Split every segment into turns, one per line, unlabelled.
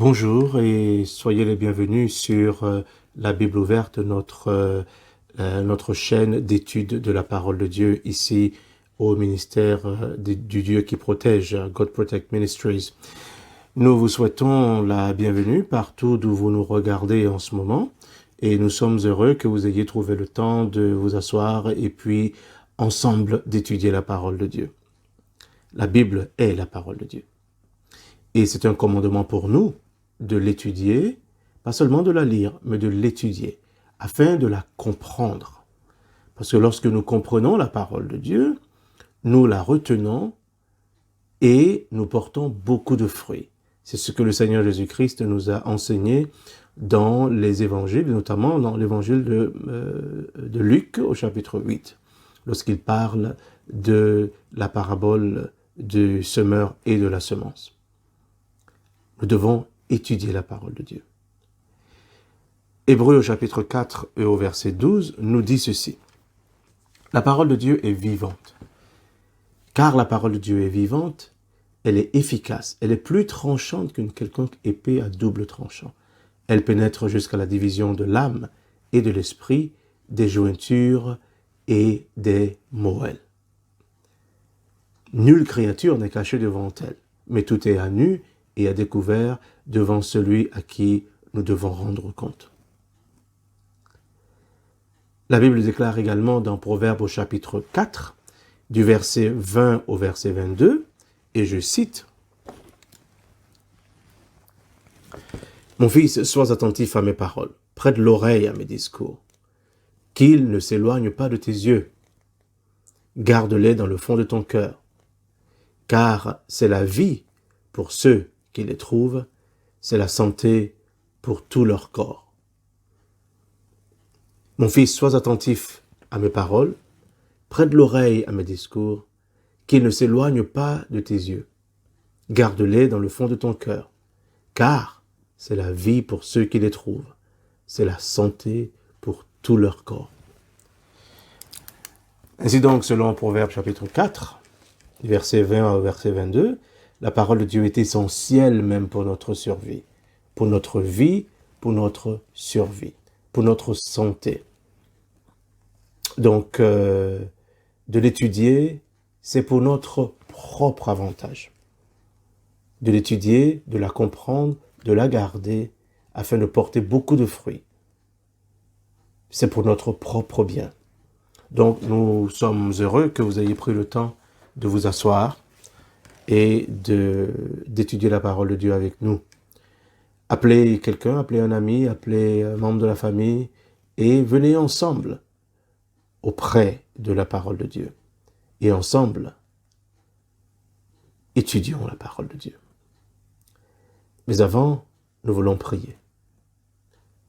Bonjour et soyez les bienvenus sur la Bible ouverte, notre chaîne d'études de la parole de Dieu ici au ministère du Dieu qui protège, God Protect Ministries. Nous vous souhaitons la bienvenue partout d'où vous nous regardez en ce moment et nous sommes heureux que vous ayez trouvé le temps de vous asseoir et puis ensemble d'étudier la parole de Dieu. La Bible est la parole de Dieu. Et c'est un commandement pour nous de l'étudier, pas seulement de la lire, mais de l'étudier, afin de la comprendre. Parce que lorsque nous comprenons la parole de Dieu, nous la retenons et nous portons beaucoup de fruits. C'est ce que le Seigneur Jésus-Christ nous a enseigné dans les évangiles, notamment dans l'évangile de Luc au chapitre 8, lorsqu'il parle de la parabole du semeur et de la semence. Nous devons étudier la parole de Dieu. Hébreux au chapitre 4 et au verset 12 nous dit ceci. La parole de Dieu est vivante. Car la parole de Dieu est vivante, elle est efficace, elle est plus tranchante qu'une quelconque épée à double tranchant. Elle pénètre jusqu'à la division de l'âme et de l'esprit, des jointures et des moelles. Nulle créature n'est cachée devant elle, mais tout est à nu et à découvert devant celui à qui nous devons rendre compte. La Bible déclare également dans Proverbes au chapitre 4, du verset 20 au verset 22, et je cite, « Mon fils, sois attentif à mes paroles, prête l'oreille à mes discours, qu'ils ne s'éloignent pas de tes yeux. Garde-les dans le fond de ton cœur, car c'est la vie pour ceux qui les trouvent, c'est la santé pour tout leur corps. Mon fils, sois attentif à mes paroles, prête l'oreille à mes discours, qu'ils ne s'éloignent pas de tes yeux. Garde-les dans le fond de ton cœur, car c'est la vie pour ceux qui les trouvent, c'est la santé pour tout leur corps. » Ainsi donc, selon Proverbes chapitre 4, verset 20 au verset 22, la parole de Dieu est essentielle même pour notre survie, pour notre vie, pour notre survie, pour notre santé. Donc, de l'étudier, c'est pour notre propre avantage. De l'étudier, de la comprendre, de la garder, afin de porter beaucoup de fruits. C'est pour notre propre bien. Donc, nous sommes heureux que vous ayez pris le temps de vous asseoir et d'étudier la parole de Dieu avec nous. Appelez quelqu'un, appelez un ami, appelez un membre de la famille et venez ensemble auprès de la parole de Dieu. Et ensemble, étudions la parole de Dieu. Mais avant, nous voulons prier.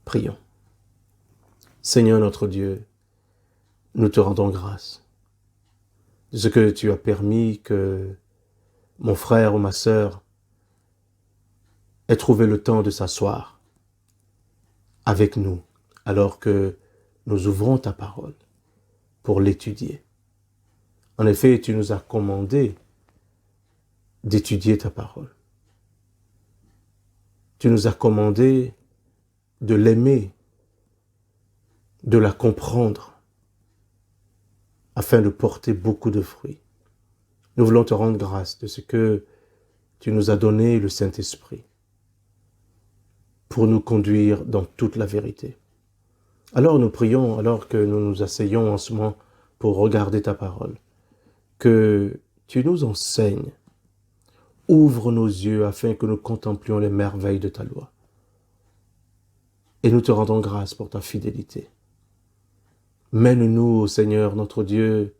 Prions. Seigneur notre Dieu, nous te rendons grâce de ce que tu as permis que mon frère ou ma sœur ait trouvé le temps de s'asseoir avec nous alors que nous ouvrons ta parole pour l'étudier. En effet, tu nous as commandé d'étudier ta parole. Tu nous as commandé de l'aimer, de la comprendre, afin de porter beaucoup de fruits. Nous voulons te rendre grâce de ce que tu nous as donné le Saint-Esprit pour nous conduire dans toute la vérité. Alors nous prions, alors que nous nous asseyons en ce moment pour regarder ta parole, que tu nous enseignes, ouvre nos yeux afin que nous contemplions les merveilles de ta loi. Et nous te rendons grâce pour ta fidélité. Mène-nous, Seigneur notre Dieu,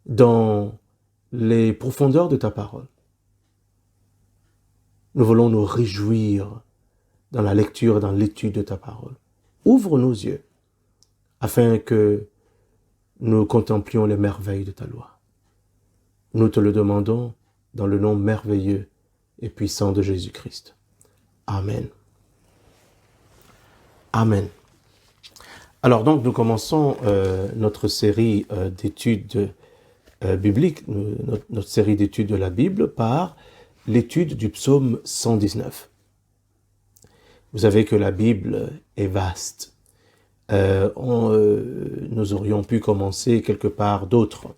dans les profondeurs de ta parole. Nous voulons nous réjouir dans la lecture et dans l'étude de ta parole. Ouvre nos yeux, afin que nous contemplions les merveilles de ta loi. Nous te le demandons dans le nom merveilleux et puissant de Jésus-Christ. Amen. Amen. Alors donc, nous commençons notre série d'études bibliques, notre série d'études de la Bible par l'étude du psaume 119. Vous savez que la Bible est vaste. Nous aurions pu commencer quelque part d'autre,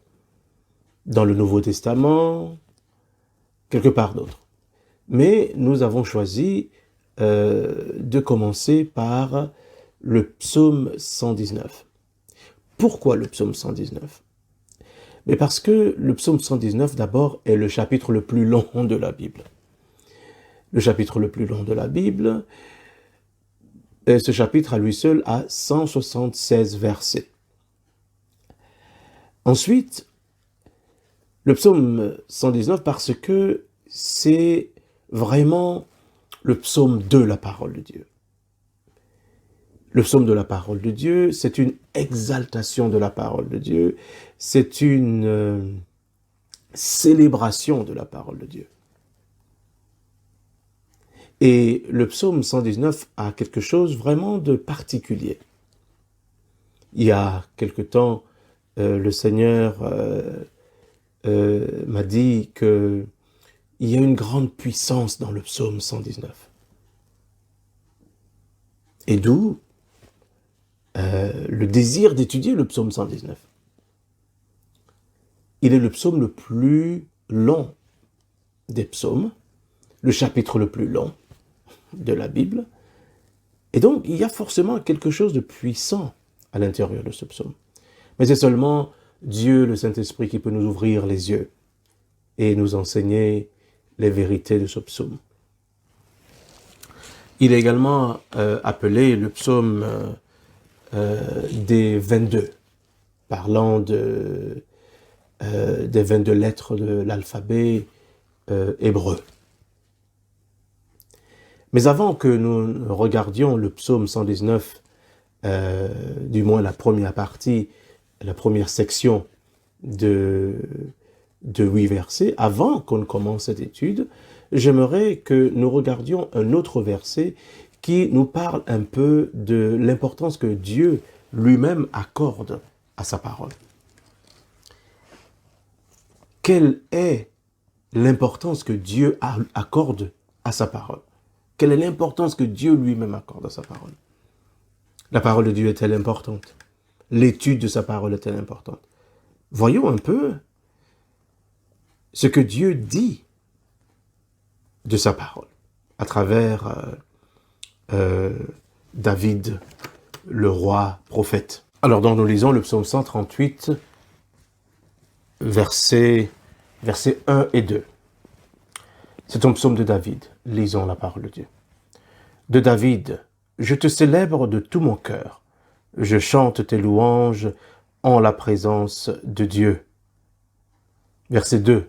dans le Nouveau Testament, quelque part d'autre. Mais nous avons choisi de commencer par le psaume 119. Pourquoi le psaume 119? Mais parce que le psaume 119, d'abord, est le chapitre le plus long de la Bible. Le chapitre le plus long de la Bible, et ce chapitre à lui seul a 176 versets. Ensuite, le psaume 119 parce que c'est vraiment le psaume de la parole de Dieu. Le psaume de la parole de Dieu, c'est une exaltation de la parole de Dieu, c'est une célébration de la parole de Dieu. Et le psaume 119 a quelque chose vraiment de particulier. Il y a quelque temps, le Seigneur m'a dit qu'il y a une grande puissance dans le psaume 119. Et d'où le désir d'étudier le psaume 119. Il est le psaume le plus long des psaumes, le chapitre le plus long de la Bible. Et donc, il y a forcément quelque chose de puissant à l'intérieur de ce psaume. Mais c'est seulement Dieu, le Saint-Esprit, qui peut nous ouvrir les yeux et nous enseigner les vérités de ce psaume. Il est également appelé le psaume des 22, parlant des 22 lettres de l'alphabet hébreu. Mais avant que nous regardions le psaume 119, du moins la première partie, la première section de 8 versets, avant qu'on ne commence cette étude, j'aimerais que nous regardions un autre verset qui nous parle un peu de l'importance que Dieu lui-même accorde à sa parole. Quelle est l'importance que Dieu accorde à sa parole? Quelle est l'importance que Dieu lui-même accorde à sa parole? La parole de Dieu est-elle importante? L'étude de sa parole est-elle importante? Voyons un peu ce que Dieu dit de sa parole à travers David, le roi prophète. Alors, donc, nous lisons le psaume 138, versets 1 et 2. C'est un psaume de David. Lisons la parole de Dieu. De David, je te célèbre de tout mon cœur. Je chante tes louanges en la présence de Dieu. Verset 2.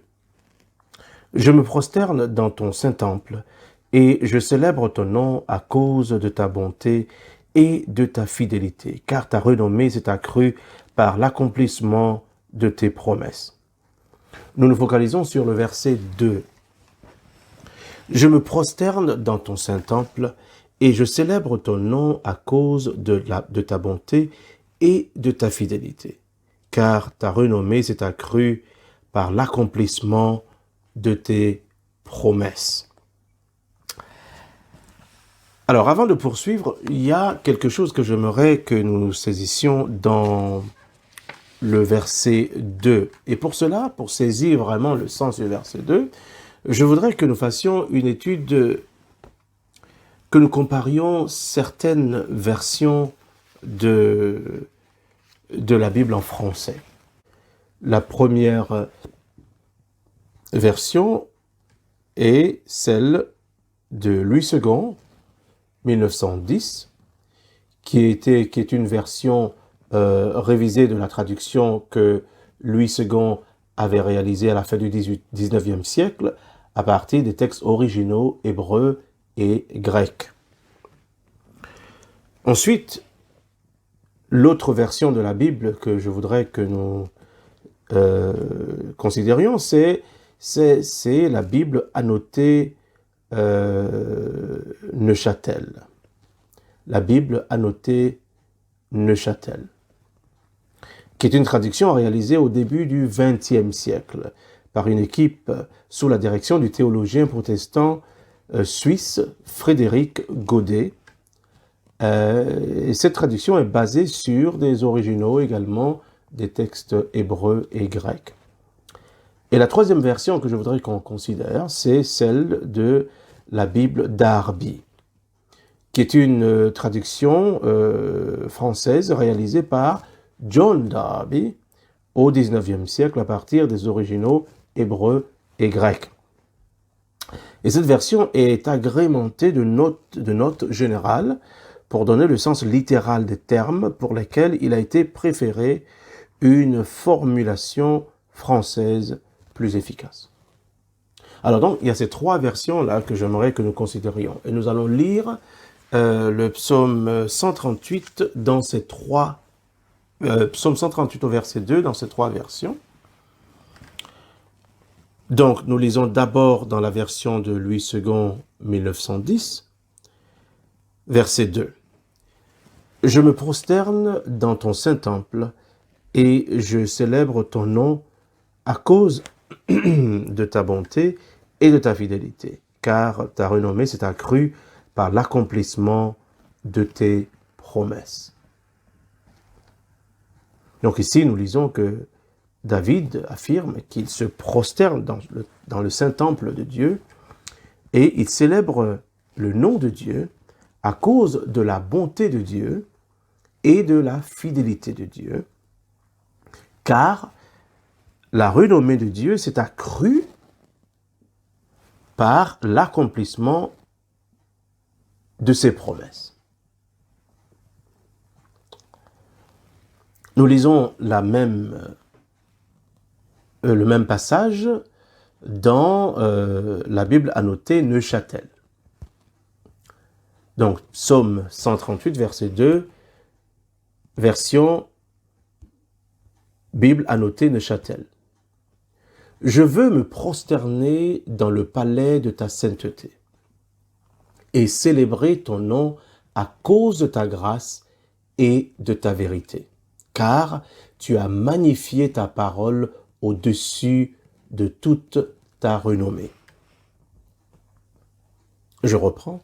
Je me prosterne dans ton saint temple et je célèbre ton nom à cause de ta bonté et de ta fidélité, car ta renommée s'est accrue par l'accomplissement de tes promesses. Nous nous focalisons sur le verset 2. Je me prosterne dans ton saint temple et je célèbre ton nom à cause de ta bonté et de ta fidélité, car ta renommée s'est accrue par l'accomplissement de tes promesses. Alors, avant de poursuivre, il y a quelque chose que j'aimerais que nous saisissions dans le verset 2. Et pour cela, pour saisir vraiment le sens du verset 2, je voudrais que nous fassions une étude, que nous comparions certaines versions de la Bible en français. La première version est celle de Louis II, 1910, qui est une version révisée de la traduction que Louis II avait réalisée à la fin du 19e siècle à partir des textes originaux hébreux et grecs. Ensuite, l'autre version de la Bible que je voudrais que nous considérions, c'est la Bible annotée Neuchâtel. La Bible annotée Neuchâtel, qui est une traduction réalisée au début du XXe siècle par une équipe sous la direction du théologien protestant suisse Frédéric Godet, Et cette traduction est basée sur des originaux également, des textes hébreux et grecs. Et la troisième version que je voudrais qu'on considère, c'est celle de la Bible Darby, qui est une traduction française réalisée par John Darby au XIXe siècle à partir des originaux hébreux et grecs. Et cette version est agrémentée de notes générales pour donner le sens littéral des termes pour lesquels il a été préféré une formulation française plus efficace. Alors donc, il y a ces trois versions-là que j'aimerais que nous considérions. Et nous allons lire le psaume 138 dans ces trois... psaume 138 au verset 2 dans ces trois versions. Donc, nous lisons d'abord dans la version de Louis II 1910, verset 2. « Je me prosterne dans ton saint temple et je célèbre ton nom à cause de ta bonté et de ta fidélité, car ta renommée s'est accrue par l'accomplissement de tes promesses. » Donc ici, nous lisons que David affirme qu'il se prosterne dans le saint temple de Dieu et il célèbre le nom de Dieu à cause de la bonté de Dieu et de la fidélité de Dieu, car la renommée de Dieu s'est accrue par l'accomplissement de ses promesses. Nous lisons le même passage dans la Bible annotée Neuchâtel. Donc, psaume 138, verset 2, version Bible annotée Neuchâtel. « Je veux me prosterner dans le palais de ta sainteté et célébrer ton nom à cause de ta grâce et de ta vérité, car tu as magnifié ta parole au-dessus de toute ta renommée. » Je reprends.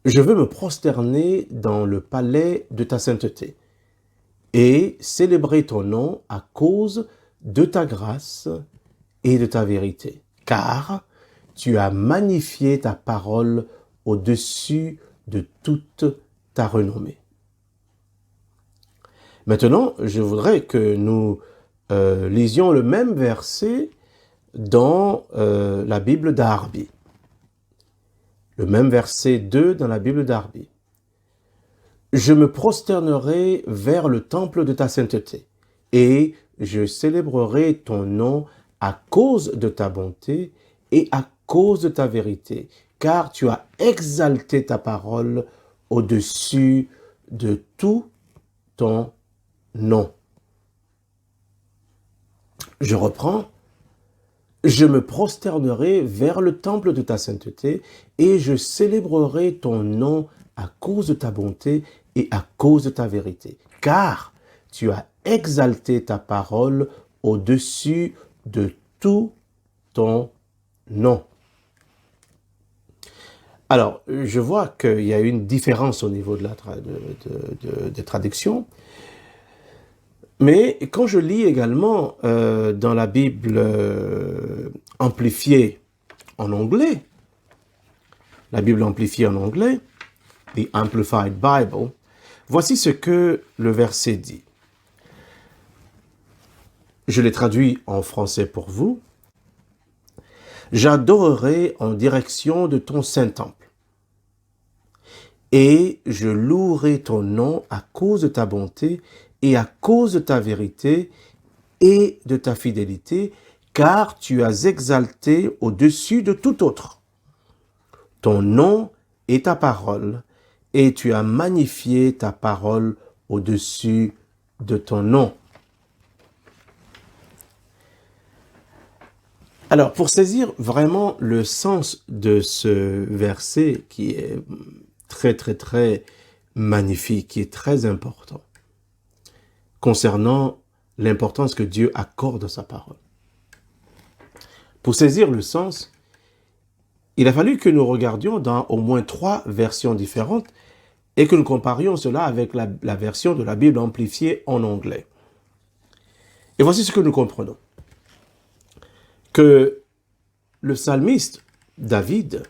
« Je veux me prosterner dans le palais de ta sainteté et célébrer ton nom à cause de ta grâce et de ta vérité, car tu as magnifié ta parole au-dessus de toute ta renommée. » Maintenant, je voudrais que nous lisions le même verset dans la Bible Darby. Le même verset 2 dans la Bible Darby. « Je me prosternerai vers le temple de ta sainteté, et je célébrerai ton nom à cause de ta bonté et à cause de ta vérité, car tu as exalté ta parole au-dessus de tout ton nom. » Je reprends. « Je me prosternerai vers le temple de ta sainteté et je célébrerai ton nom à cause de ta bonté et à cause de ta vérité, car tu as exalté ta parole au-dessus de tout ton nom. » Alors, je vois qu'il y a une différence au niveau de des traductions. Mais quand je lis également dans la Bible amplifiée en anglais, la Bible amplifiée en anglais, the Amplified Bible, voici ce que le verset dit. Je l'ai traduit en français pour vous. « J'adorerai en direction de ton saint temple, et je louerai ton nom à cause de ta bonté et à cause de ta vérité et de ta fidélité, car tu as exalté au-dessus de tout autre ton nom et ta parole, et tu as magnifié ta parole au-dessus de ton nom. » Alors, pour saisir vraiment le sens de ce verset qui est très, très, très magnifique, qui est très important, concernant l'importance que Dieu accorde à sa parole. Pour saisir le sens, il a fallu que nous regardions dans au moins 3 versions différentes et que nous comparions cela avec la version de la Bible amplifiée en anglais. Et voici ce que nous comprenons. Que le psalmiste David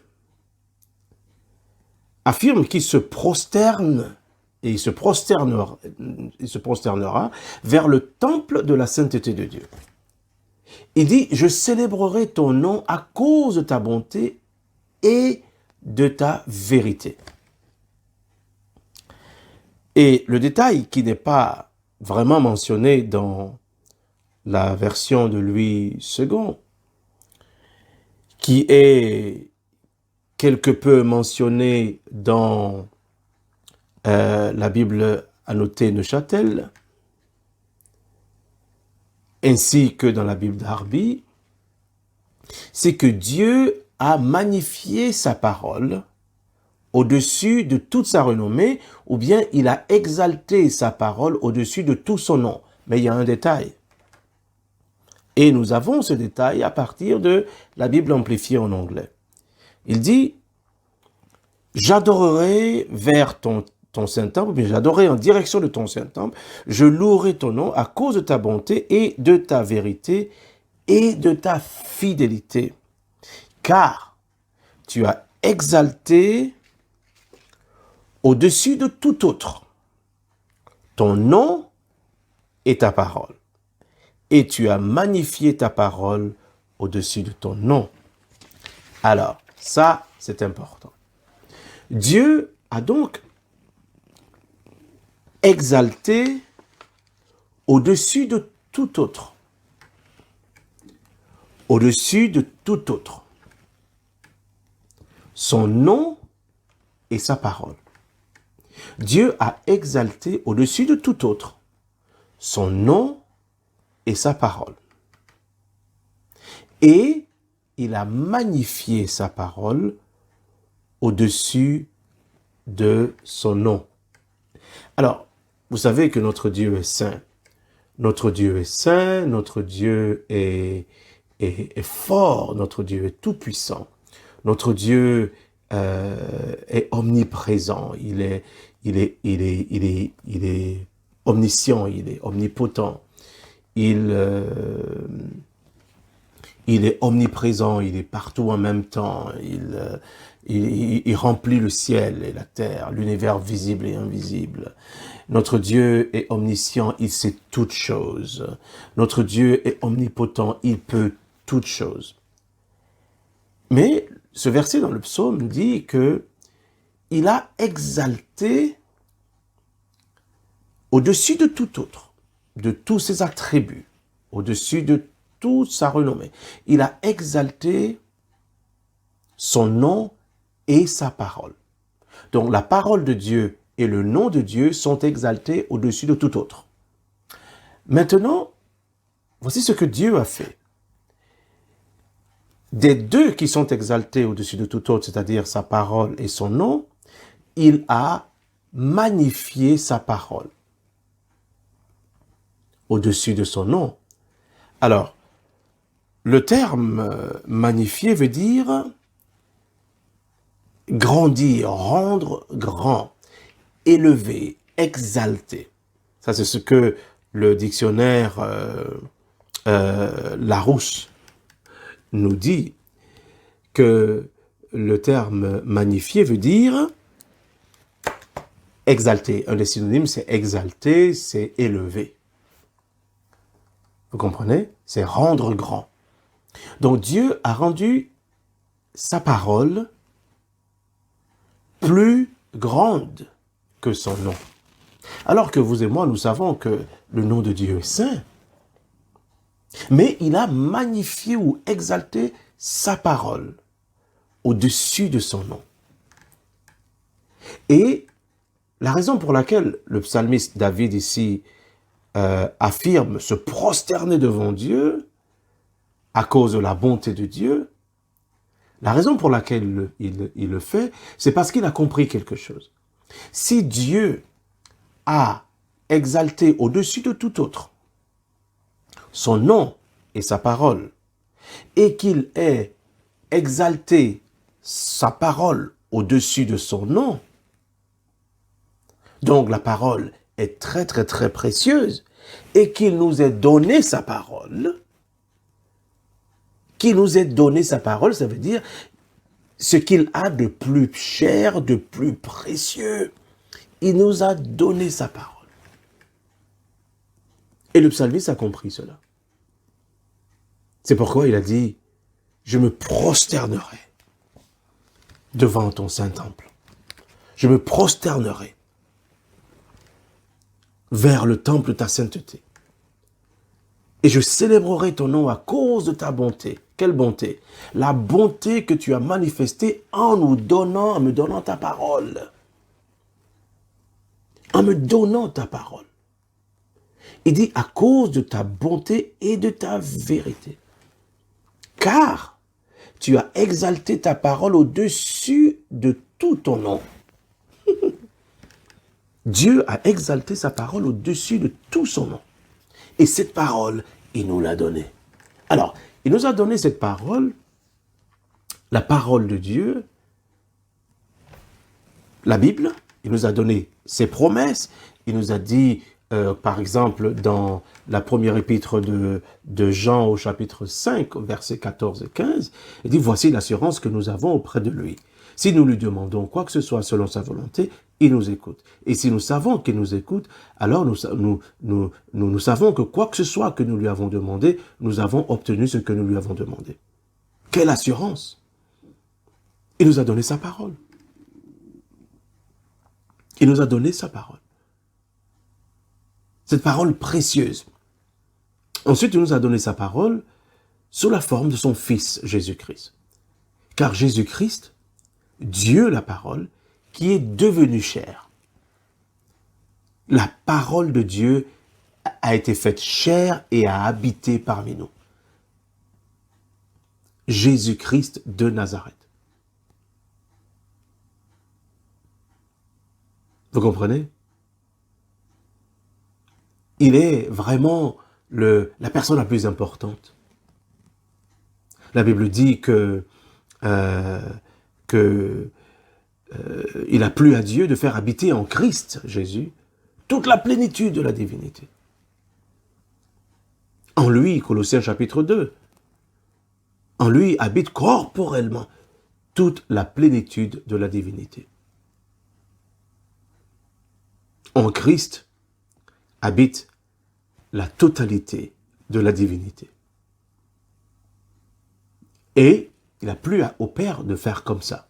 affirme qu'il se prosterne et il se prosternera vers le temple de la sainteté de Dieu. Il dit, je célébrerai ton nom à cause de ta bonté et de ta vérité. Et le détail qui n'est pas vraiment mentionné dans la version de Louis II, qui est quelque peu mentionné dans la Bible annotée Neuchâtel, ainsi que dans la Bible d'Arby, c'est que Dieu a magnifié sa parole au-dessus de toute sa renommée, ou bien il a exalté sa parole au-dessus de tout son nom. Mais il y a un détail. Et nous avons ce détail à partir de la Bible amplifiée en anglais. Il dit, j'adorerai vers ton Saint-Temple, mais j'adorerai en direction de ton Saint-Temple, je louerai ton nom à cause de ta bonté et de ta vérité et de ta fidélité. Car tu as exalté au-dessus de tout autre ton nom et ta parole. Et tu as magnifié ta parole au-dessus de ton nom. Alors, ça, c'est important. Dieu a donc exalté au-dessus de tout autre. Au-dessus de tout autre. Son nom et sa parole. Dieu a exalté au-dessus de tout autre son nom et sa parole. Et il a magnifié sa parole au-dessus de son nom. Alors, vous savez que notre Dieu est saint. Notre Dieu est saint, notre Dieu est fort, notre Dieu est tout-puissant. Notre Dieu est omniprésent, il est omniscient, il est omnipotent. Il est omniprésent, il est partout en même temps, il remplit le ciel et la terre, l'univers visible et invisible. Notre Dieu est omniscient, il sait toutes choses. Notre Dieu est omnipotent, il peut toutes choses. Mais ce verset dans le psaume dit que il a exalté au-dessus de tout autre, de tous ses attributs, au-dessus de toute sa renommée. Il a exalté son nom et sa parole. Donc la parole de Dieu et le nom de Dieu sont exaltés au-dessus de tout autre. Maintenant, voici ce que Dieu a fait. Des deux qui sont exaltés au-dessus de tout autre, c'est-à-dire sa parole et son nom, il a magnifié sa parole au-dessus de son nom. Alors, le terme magnifier veut dire grandir, rendre grand, élever, exalter. Ça, c'est ce que le dictionnaire Larousse nous dit, que le terme magnifier veut dire exalter. Un des synonymes, c'est exalter, c'est élever. Vous comprenez? C'est rendre grand. Donc Dieu a rendu sa parole plus grande que son nom. Alors que vous et moi, nous savons que le nom de Dieu est saint. Mais il a magnifié ou exalté sa parole au-dessus de son nom. Et la raison pour laquelle le psalmiste David ici affirme se prosterner devant Dieu à cause de la bonté de Dieu, la raison pour laquelle il le fait, c'est parce qu'il a compris quelque chose. Si Dieu a exalté au-dessus de tout autre son nom et sa parole, et qu'il ait exalté sa parole au-dessus de son nom, Donc la parole est très très très précieuse et qu'il nous ait donné sa parole, qu'il nous ait donné sa parole, ça veut dire ce qu'il a de plus cher, de plus précieux. Il nous a donné sa parole. Et le psalmiste a compris cela. C'est pourquoi il a dit, je me prosternerai devant ton saint temple. Je me prosternerai vers le temple de ta sainteté. Et je célébrerai ton nom à cause de ta bonté. Quelle bonté? La bonté que tu as manifestée en me donnant ta parole. En me donnant ta parole. Il dit à cause de ta bonté et de ta vérité. Car tu as exalté ta parole au-dessus de tout ton nom. Dieu a exalté sa parole au-dessus de tout son nom. Et cette parole, il nous l'a donnée. Alors, il nous a donné cette parole, la parole de Dieu, la Bible, il nous a donné ses promesses, il nous a dit, par exemple, dans la première épître de Jean au chapitre 5, versets 14 et 15, il dit, voici l'assurance que nous avons auprès de lui. Si nous lui demandons quoi que ce soit selon sa volonté, il nous écoute. Et si nous savons qu'il nous écoute, alors nous savons que quoi que ce soit que nous lui avons demandé, nous avons obtenu ce que nous lui avons demandé. Quelle assurance! Il nous a donné sa parole. Il nous a donné sa parole. Cette parole précieuse. Ensuite, il nous a donné sa parole sous la forme de son Fils, Jésus-Christ. Car Jésus-Christ, Dieu la parole, qui est devenu chair. La parole de Dieu a été faite chair et a habité parmi nous. Jésus-Christ de Nazareth. Vous comprenez? Il est vraiment la personne la plus importante. La Bible dit que il a plu à Dieu de faire habiter en Christ, Jésus, toute la plénitude de la divinité. En lui, Colossiens chapitre 2, en lui habite corporellement toute la plénitude de la divinité. En Christ habite la totalité de la divinité. Et il a plu au Père de faire comme ça.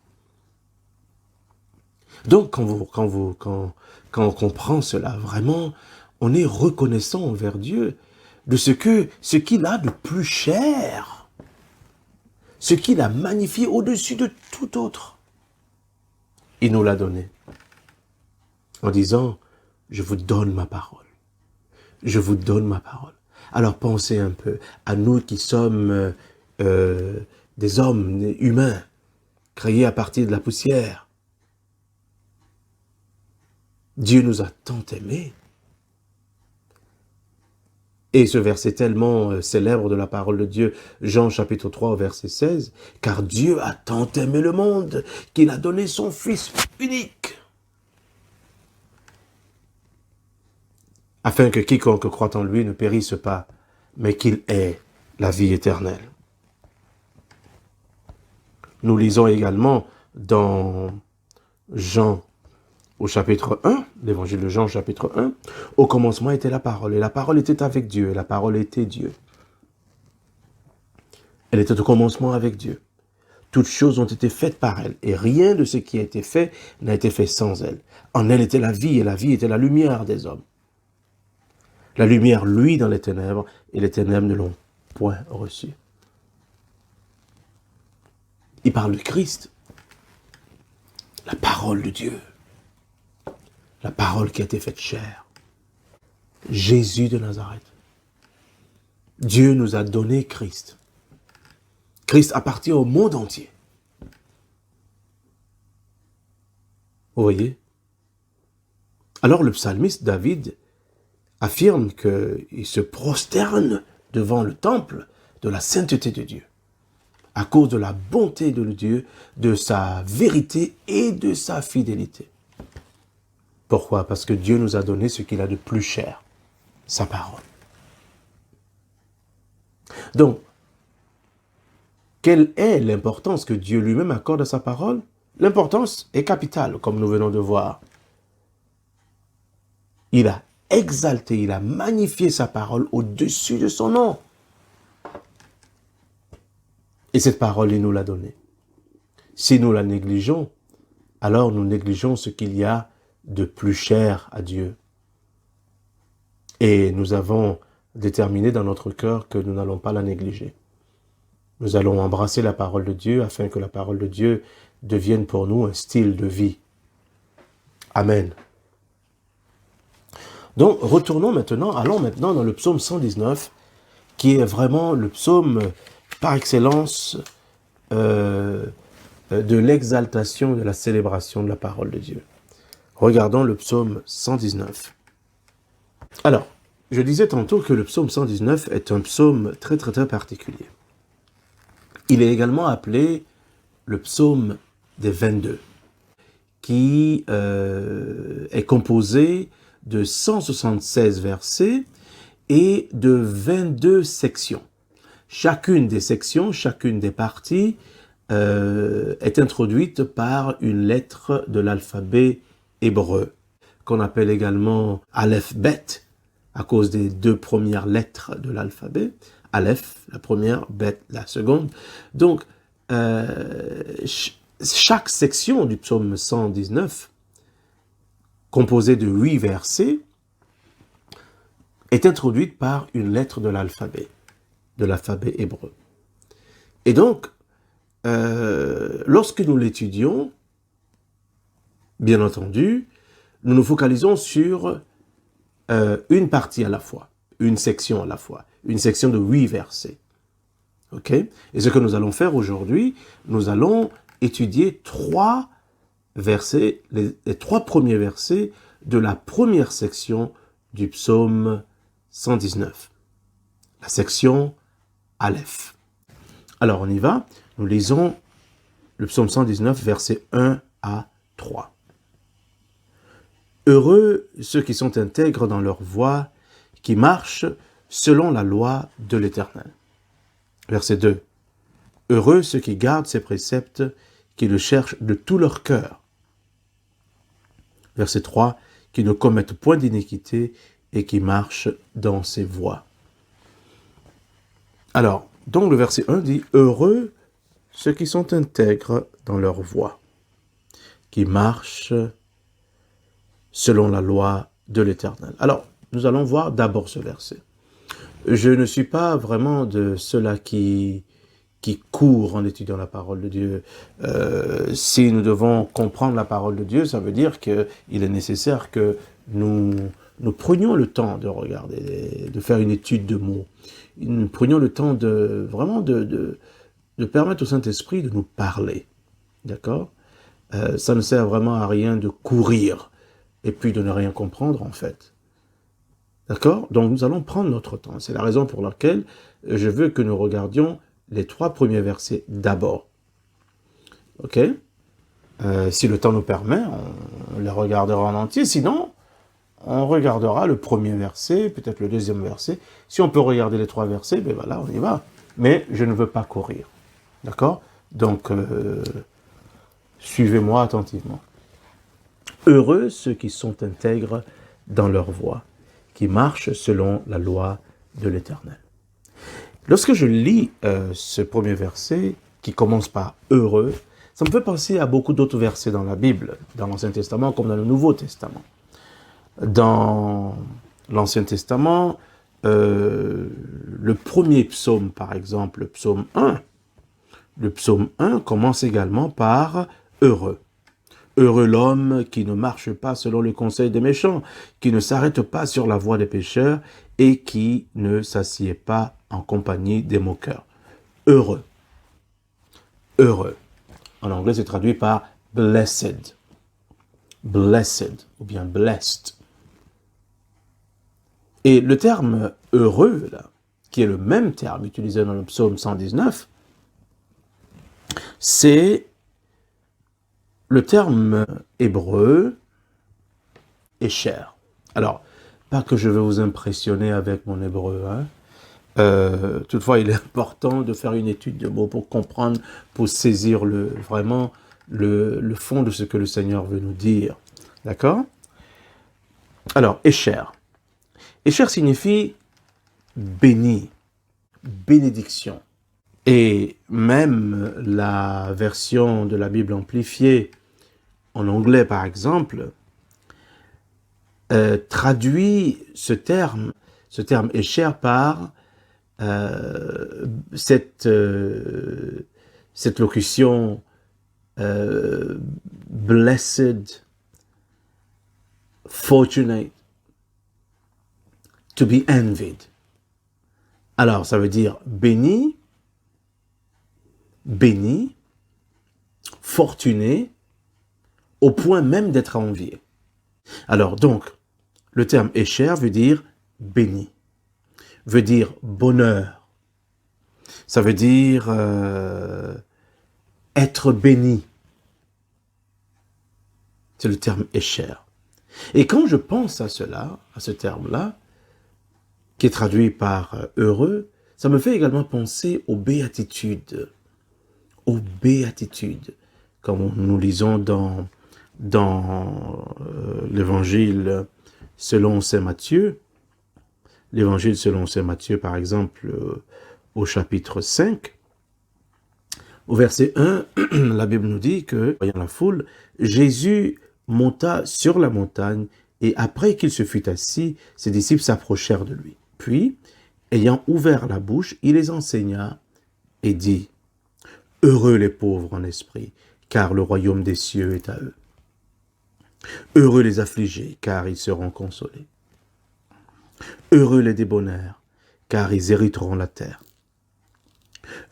Donc, quand on comprend cela, vraiment, on est reconnaissant envers Dieu de ce qu'il a de plus cher, ce qu'il a magnifié au-dessus de tout autre. Il nous l'a donné en disant, je vous donne ma parole. Je vous donne ma parole. Alors pensez un peu à nous qui sommes des hommes humains, créés à partir de la poussière. Dieu nous a tant aimés. Et ce verset tellement célèbre de la parole de Dieu, Jean chapitre 3, verset 16, « Car Dieu a tant aimé le monde qu'il a donné son Fils unique, afin que quiconque croit en lui ne périsse pas, mais qu'il ait la vie éternelle. » Nous lisons également dans Jean au chapitre 1, l'évangile de Jean chapitre 1, « Au commencement était la parole, et la parole était avec Dieu, et la parole était Dieu. » Elle était au commencement avec Dieu. Toutes choses ont été faites par elle, et rien de ce qui a été fait n'a été fait sans elle. En elle était la vie, et la vie était la lumière des hommes. La lumière, lui, dans les ténèbres, et les ténèbres ne l'ont point reçue. Il parle de Christ, la parole de Dieu, la parole qui a été faite chair. Jésus de Nazareth. Dieu nous a donné Christ. Christ appartient au monde entier. Vous voyez? Alors le psalmiste David affirme qu'il se prosterne devant le temple de la sainteté de Dieu, à cause de la bonté de Dieu, de sa vérité et de sa fidélité. Pourquoi? Parce que Dieu nous a donné ce qu'il a de plus cher, sa parole. Donc, quelle est l'importance que Dieu lui-même accorde à sa parole? L'importance est capitale, comme nous venons de voir. Il a exalté, il a magnifié sa parole au-dessus de son nom. Et cette parole, il nous l'a donnée. Si nous la négligeons, alors nous négligeons ce qu'il y a de plus cher à Dieu. Et nous avons déterminé dans notre cœur que nous n'allons pas la négliger. Nous allons embrasser la parole de Dieu afin que la parole de Dieu devienne pour nous un style de vie. Amen. Donc, allons maintenant dans le psaume 119, qui est vraiment le psaume par excellence de l'exaltation, de la célébration de la parole de Dieu. Regardons le psaume 119. Alors, je disais tantôt que le psaume 119 est un psaume très particulier. Il est également appelé le psaume des 22, qui est composé de 176 versets et de 22 sections. Chacune des sections, chacune des parties est introduite par une lettre de l'alphabet hébreu, qu'on appelle également Aleph Bet, à cause des deux premières lettres de l'alphabet. Aleph, la première, Bet, la seconde. Donc, chaque section du psaume 119, composée de 8 versets, est introduite par une lettre de l'alphabet hébreu. Et donc, lorsque nous l'étudions, bien entendu, nous nous focalisons sur une partie à la fois, une section à la fois, une section de 8 versets. Ok? Et ce que nous allons faire aujourd'hui, nous allons étudier 3 versets, les 3 premiers versets de la première section du psaume 119, la section Aleph. Alors on y va, nous lisons le psaume 119, versets 1 à 3. Heureux ceux qui sont intègres dans leur voie, qui marchent selon la loi de l'Éternel. Verset 2. Heureux ceux qui gardent ses préceptes, qui le cherchent de tout leur cœur. Verset 3. Qui ne commettent point d'iniquité et qui marchent dans ses voies. Alors, donc le verset 1 dit, heureux ceux qui sont intègres dans leur voie, qui marchent selon la loi de l'Éternel. Alors, nous allons voir d'abord ce verset. Je ne suis pas vraiment de ceux-là qui courent en étudiant la parole de Dieu. Si nous devons comprendre la parole de Dieu, ça veut dire qu'il est nécessaire que nous prenions le temps de regarder, de faire une étude de mots. Nous prenions le temps de permettre au Saint-Esprit de nous parler. D'accord? Ça ne sert vraiment à rien de courir et puis de ne rien comprendre en fait. D'accord? Donc nous allons prendre notre temps. C'est la raison pour laquelle je veux que nous regardions les 3 premiers versets d'abord. Ok? Si le temps nous permet, on les regardera en entier. Sinon, on regardera le premier verset, peut-être le deuxième verset. Si on peut regarder les 3 versets, ben voilà, on y va. Mais je ne veux pas courir. D'accord? Donc, suivez-moi attentivement. Heureux ceux qui sont intègres dans leur voie, qui marchent selon la loi de l'Éternel. Lorsque je lis ce premier verset, qui commence par « heureux », ça me fait penser à beaucoup d'autres versets dans la Bible, dans l'Ancien Testament comme dans le Nouveau Testament. Dans l'Ancien Testament, le premier psaume, par exemple, le psaume 1, le psaume 1 commence également par « heureux ». Heureux l'homme qui ne marche pas selon le conseil des méchants, qui ne s'arrête pas sur la voie des pécheurs et qui ne s'assied pas en compagnie des moqueurs. Heureux. Heureux. En anglais, c'est traduit par blessed. Blessed ou bien blessed. Et le terme heureux, là, qui est le même terme utilisé dans le psaume 119, c'est le terme hébreu est cher. Alors, pas que je veux vous impressionner avec mon hébreu, hein. Toutefois, il est important de faire une étude de mots pour comprendre, pour saisir vraiment le fond de ce que le Seigneur veut nous dire. D'accord? Alors, Esher. Esher signifie béni, bénédiction. Et même la version de la Bible amplifiée, en anglais par exemple, traduit ce terme Esher par cette locution blessed, fortunate, to be envied. Alors, ça veut dire béni, fortuné, au point même d'être envié. Alors, donc, le terme Esher veut dire béni, veut dire bonheur. Ça veut dire être béni. C'est le terme Esher. Et quand je pense à cela, à ce terme-là, qui est traduit par heureux, ça me fait également penser aux béatitudes. Aux béatitudes. Comme nous lisons dans l'évangile selon saint Matthieu. L'évangile selon saint Matthieu, par exemple, au chapitre 5, au verset 1, la Bible nous dit que, voyant la foule, Jésus monta sur la montagne et après qu'il se fut assis, ses disciples s'approchèrent de lui. Puis, ayant ouvert la bouche, il les enseigna et dit, « Heureux les pauvres en esprit, car le royaume des cieux est à eux. Heureux les affligés, car ils seront consolés. Heureux les débonnaires, car ils hériteront la terre.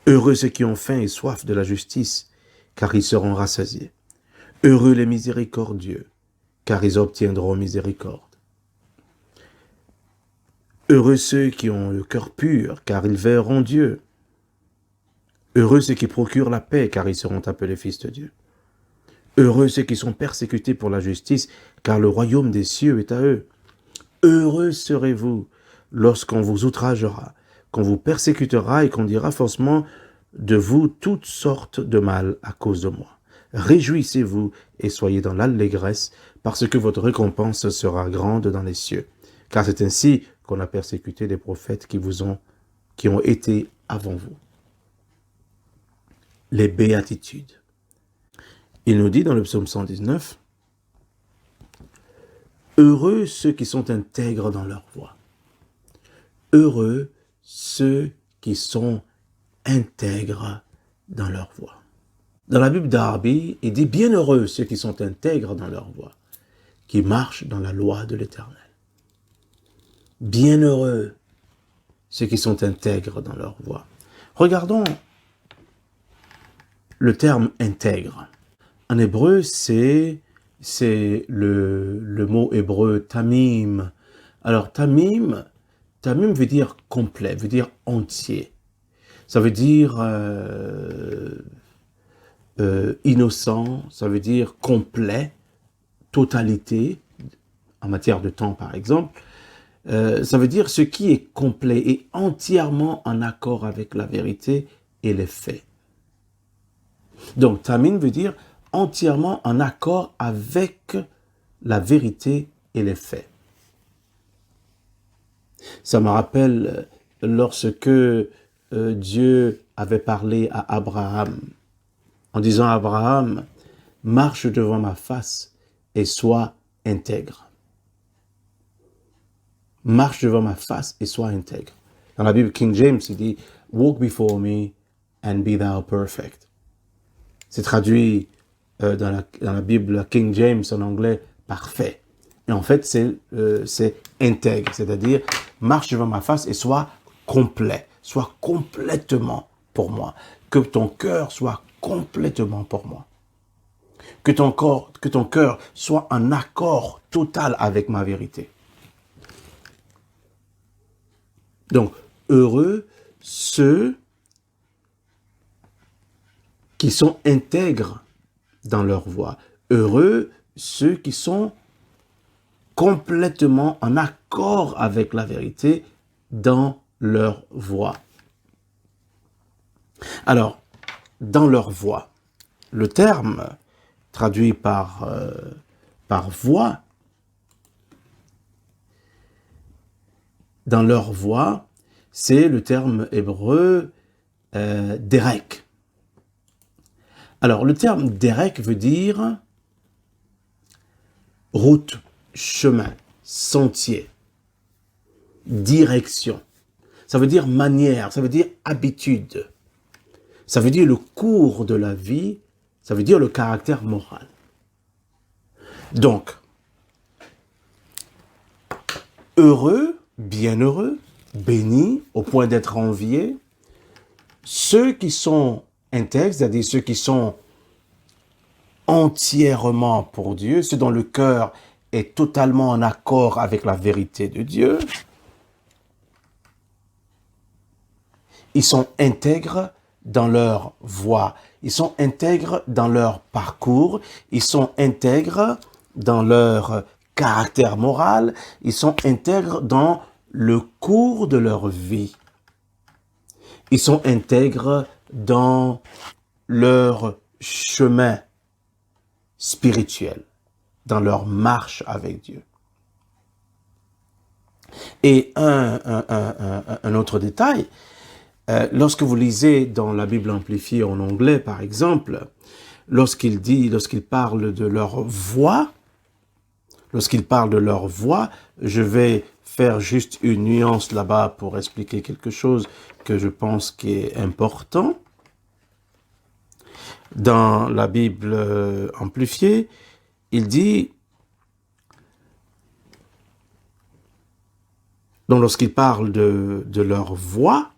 Heureux ceux qui ont faim et soif de la justice, car ils seront rassasiés. Heureux les miséricordieux, car ils obtiendront miséricorde. Heureux ceux qui ont le cœur pur, car ils verront Dieu. Heureux ceux qui procurent la paix, car ils seront appelés fils de Dieu. Heureux ceux qui sont persécutés pour la justice, car le royaume des cieux est à eux. Heureux serez-vous lorsqu'on vous outragera, qu'on vous persécutera et qu'on dira faussement de vous toutes sortes de mal à cause de moi. Réjouissez-vous et soyez dans l'allégresse, parce que votre récompense sera grande dans les cieux. Car c'est ainsi qu'on a persécuté les prophètes qui ont été avant vous. Les béatitudes. Il nous dit dans le psaume 119, « Heureux ceux qui sont intègres dans leur voie. » Heureux ceux qui sont intègres dans leur voie. Dans la Bible d'Arby, il dit « Bienheureux ceux qui sont intègres dans leur voie, qui marchent dans la loi de l'Éternel. » Bienheureux ceux qui sont intègres dans leur voie. Regardons le terme « intègre ». En hébreu, c'est le mot hébreu tamim. Alors, tamim veut dire complet, veut dire entier. Ça veut dire innocent, ça veut dire complet, totalité, en matière de temps par exemple. Ça veut dire ce qui est complet et entièrement en accord avec la vérité et les faits. Donc, tamim veut dire entièrement en accord avec la vérité et les faits. Ça me rappelle lorsque Dieu avait parlé à Abraham, en disant à Abraham, « Marche devant ma face et sois intègre. » Marche devant ma face et sois intègre. Dans la Bible King James, il dit, « Walk before me and be thou perfect. » C'est traduit dans la Bible King James en anglais, parfait. Et en fait, c'est intègre, c'est-à-dire marche devant ma face et sois complet, sois complètement pour moi. Que ton cœur soit complètement pour moi. Que ton cœur soit en accord total avec ma vérité. Donc, heureux ceux qui sont intègres dans leur voie. Heureux ceux qui sont complètement en accord avec la vérité dans leur voie. Alors, dans leur voie, le terme traduit par voie, dans leur voie, c'est le terme hébreu derek. Alors, le terme derek veut dire route, chemin, sentier, direction. Ça veut dire manière, ça veut dire habitude. Ça veut dire le cours de la vie, ça veut dire le caractère moral. Donc, heureux, bienheureux, bénis, au point d'être enviés, ceux qui sont intègres, c'est-à-dire ceux qui sont entièrement pour Dieu, ceux dont le cœur est totalement en accord avec la vérité de Dieu, ils sont intègres dans leur voie, ils sont intègres dans leur parcours, ils sont intègres dans leur caractère moral, ils sont intègres dans le cours de leur vie. Ils sont intègres dans leur chemin spirituel, dans leur marche avec Dieu. Et un autre détail, lorsque vous lisez dans la Bible amplifiée en anglais, par exemple, lorsqu'il parle de leur voix, je vais faire juste une nuance là-bas pour expliquer quelque chose que je pense qui est important. Dans la Bible amplifiée, il dit, donc lorsqu'il parle de leur voie,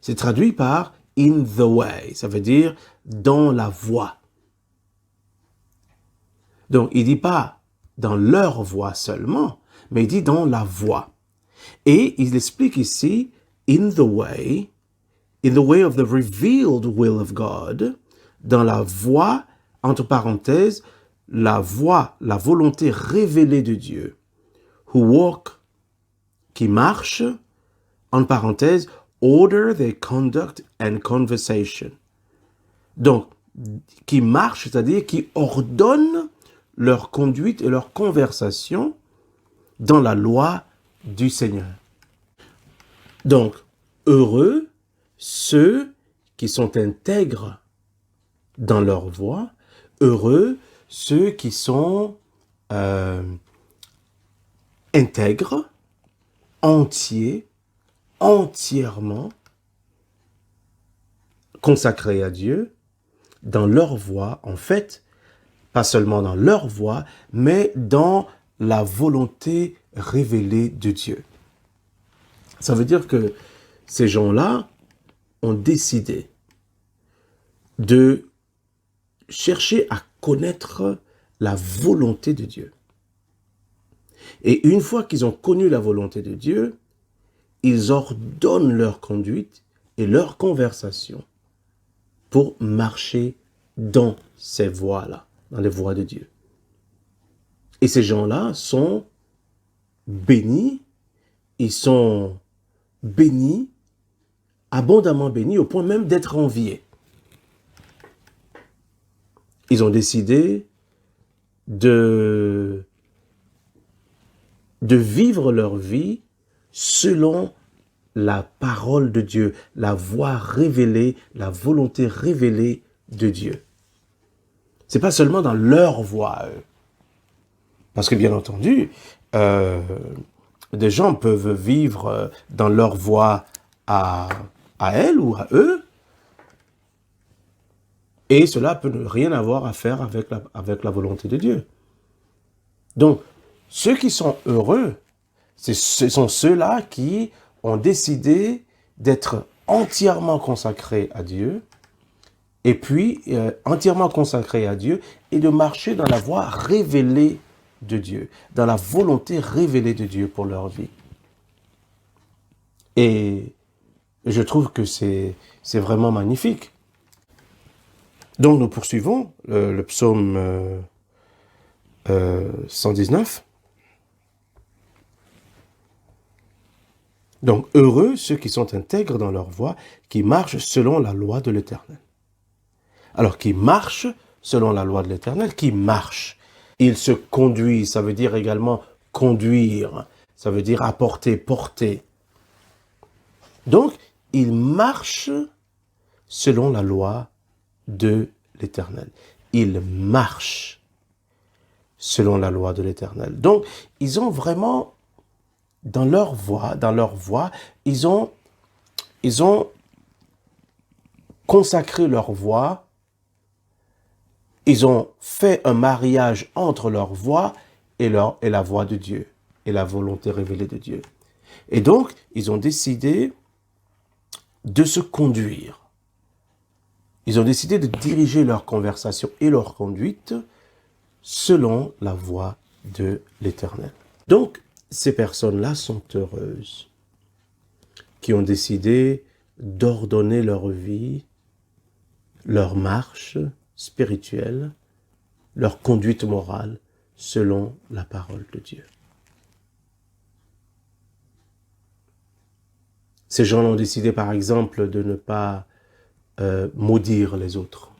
c'est traduit par in the way, ça veut dire dans la voie. Donc il dit pas dans leur voie seulement, mais il dit dans la voie. Et il explique ici in the way of the revealed will of God, dans la voie, entre parenthèses, la voie, la volonté révélée de Dieu. Who walk, qui marche, en parenthèse, order their conduct and conversation. Donc, qui marche, c'est-à-dire qui ordonne leur conduite et leur conversation dans la loi du Seigneur. Donc, heureux ceux qui sont intègres dans leur voie, heureux ceux qui sont intègres, entiers, entièrement consacrés à Dieu, dans leur voie, en fait, pas seulement dans leur voie, mais dans la volonté révélée de Dieu. Ça veut dire que ces gens-là ont décidé de chercher à connaître la volonté de Dieu. Et une fois qu'ils ont connu la volonté de Dieu, ils ordonnent leur conduite et leur conversation pour marcher dans ces voies-là, dans les voies de Dieu. Et ces gens-là sont bénis, ils sont bénis, abondamment bénis, au point même d'être enviés. Ils ont décidé de vivre leur vie selon la parole de Dieu, la voie révélée, la volonté révélée de Dieu. C'est pas seulement dans leur voie, parce que bien entendu, des gens peuvent vivre dans leur voie à elles ou à eux, et cela peut ne rien avoir à faire avec la volonté de Dieu. Donc, ceux qui sont heureux, ce sont ceux-là qui ont décidé d'être entièrement consacrés à Dieu, et puis entièrement consacrés à Dieu, et de marcher dans la voie révélée de Dieu, dans la volonté révélée de Dieu pour leur vie. Et je trouve que c'est vraiment magnifique. Donc nous poursuivons le psaume 119. Donc, heureux ceux qui sont intègres dans leur voie, qui marchent selon la loi de l'Éternel. Alors, qui marchent selon la loi de l'Éternel, qui marchent. Il se conduit, ça veut dire également conduire, ça veut dire apporter, porter. Donc, il marche selon la loi de l'Éternel. Il marche selon la loi de l'Éternel. Donc, ils ont vraiment, dans leur voie, ils ont consacré leur voie, ils ont fait un mariage entre leur voie et la voie de Dieu, et la volonté révélée de Dieu. Et donc, ils ont décidé de se conduire. Ils ont décidé de diriger leur conversation et leur conduite selon la voie de l'Éternel. Donc, ces personnes-là sont heureuses, qui ont décidé d'ordonner leur vie, leur marche spirituelle, leur conduite morale selon la parole de Dieu. Ces gens ont décidé, par exemple, de ne pas maudire les autres.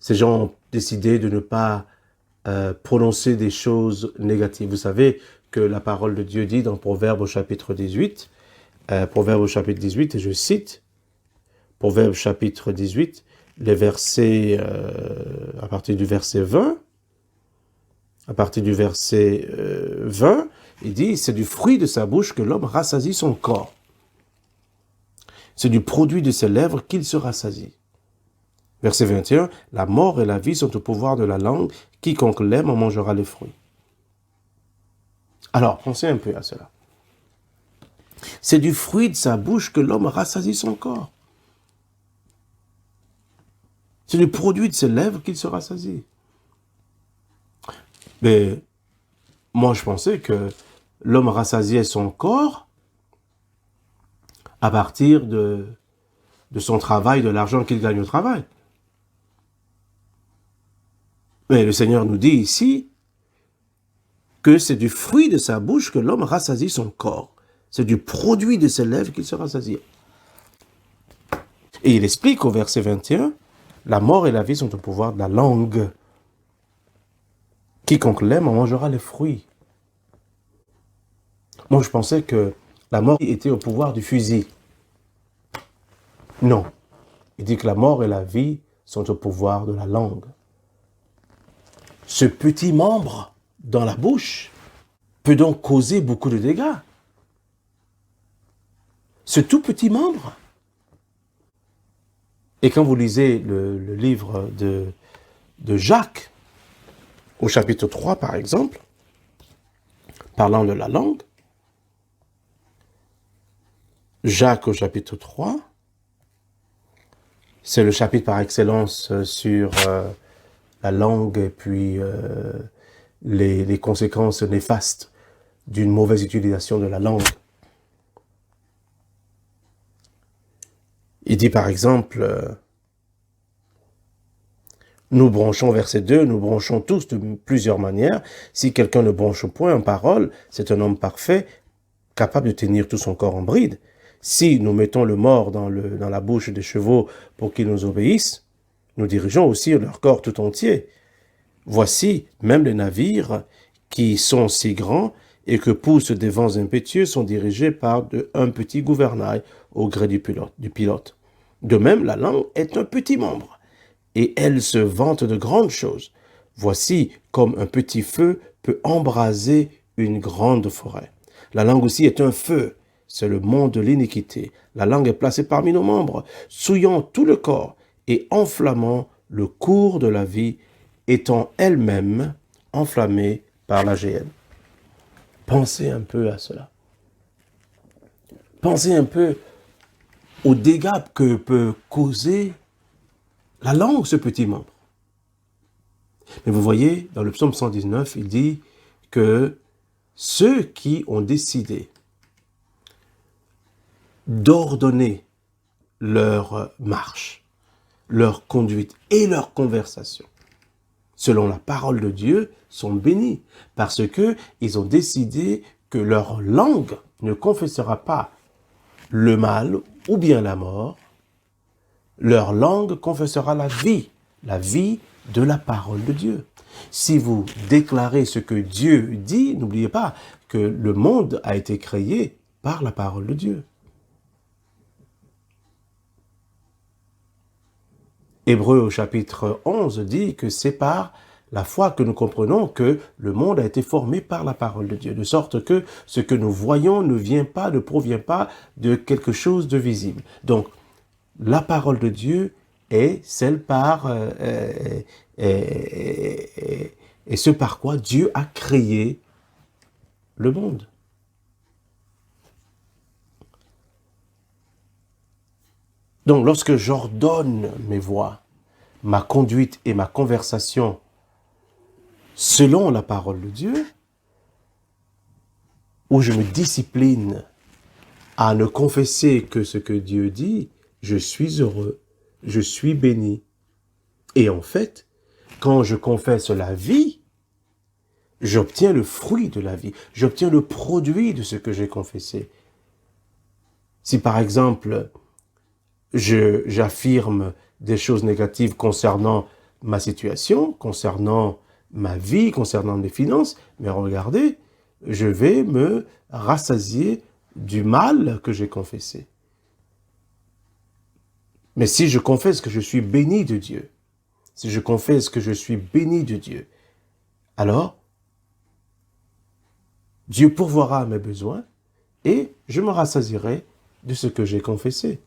Ces gens ont décidé de ne pas prononcer des choses négatives. Vous savez que la parole de Dieu dit dans Proverbes au chapitre 18, et je cite, Proverbes chapitre 18, les versets, à partir du verset 20, il dit, c'est du fruit de sa bouche que l'homme rassasie son corps. C'est du produit de ses lèvres qu'il se rassasie. Verset 21, la mort et la vie sont au pouvoir de la langue, quiconque l'aime en mangera les fruits. Alors, pensez un peu à cela. C'est du fruit de sa bouche que l'homme rassasie son corps. C'est du produit de ses lèvres qu'il se rassasie. Mais moi, je pensais que l'homme rassasiait son corps à partir de son travail, de l'argent qu'il gagne au travail. Mais le Seigneur nous dit ici que c'est du fruit de sa bouche que l'homme rassasie son corps. C'est du produit de ses lèvres qu'il se rassasie. Et il explique au verset 21, la mort et la vie sont au pouvoir de la langue. Quiconque l'aime en mangera les fruits. Moi, je pensais que la mort était au pouvoir du fusil. Non. Il dit que la mort et la vie sont au pouvoir de la langue. Ce petit membre dans la bouche peut donc causer beaucoup de dégâts. Ce tout petit membre. Et quand vous lisez le livre de Jacques, au chapitre 3 par exemple, parlant de la langue, Jacques au chapitre 3, c'est le chapitre par excellence sur la langue et puis les conséquences néfastes d'une mauvaise utilisation de la langue. Il dit par exemple, nous branchons, verset 2, nous branchons tous de plusieurs manières. Si quelqu'un ne branche point en parole, c'est un homme parfait, capable de tenir tout son corps en bride. Si nous mettons le mort dans la bouche des chevaux pour qu'ils nous obéissent, nous dirigeons aussi leur corps tout entier. Voici, même les navires qui sont si grands et que poussent des vents impétueux sont dirigés par un petit gouvernail au gré du pilote. De même, la langue est un petit membre et elle se vante de grandes choses. Voici comme un petit feu peut embraser une grande forêt. La langue aussi est un feu, c'est le monde de l'iniquité. La langue est placée parmi nos membres, souillant tout le corps et enflammant le cours de la vie, étant elle-même enflammée par la géhenne. Pensez un peu à cela. Pensez un peu aux dégâts que peut causer la langue, ce petit membre. Mais vous voyez, dans le psaume 119, il dit que ceux qui ont décidé d'ordonner leur marche, leur conduite et leur conversation selon la parole de Dieu sont bénis parce que ils ont décidé que leur langue ne confessera pas le mal ou bien la mort, leur langue confessera la vie de la parole de Dieu. Si vous déclarez ce que Dieu dit, n'oubliez pas que le monde a été créé par la parole de Dieu. Hébreux au chapitre 11 dit que c'est par la foi que nous comprenons que le monde a été formé par la parole de Dieu, de sorte que ce que nous voyons ne provient pas de quelque chose de visible. Donc, la parole de Dieu est celle et ce par quoi Dieu a créé le monde. Donc, lorsque j'ordonne mes voies, ma conduite et ma conversation selon la parole de Dieu, où je me discipline à ne confesser que ce que Dieu dit, je suis heureux, je suis béni. Et en fait, quand je confesse la vie, j'obtiens le fruit de la vie, j'obtiens le produit de ce que j'ai confessé. Si par exemple, j'affirme des choses négatives concernant ma situation, concernant ma vie, concernant mes finances, mais regardez, je vais me rassasier du mal que j'ai confessé. Mais si je confesse que je suis béni de Dieu, si je confesse que je suis béni de Dieu, alors Dieu pourvoira à mes besoins et je me rassasierai de ce que j'ai confessé.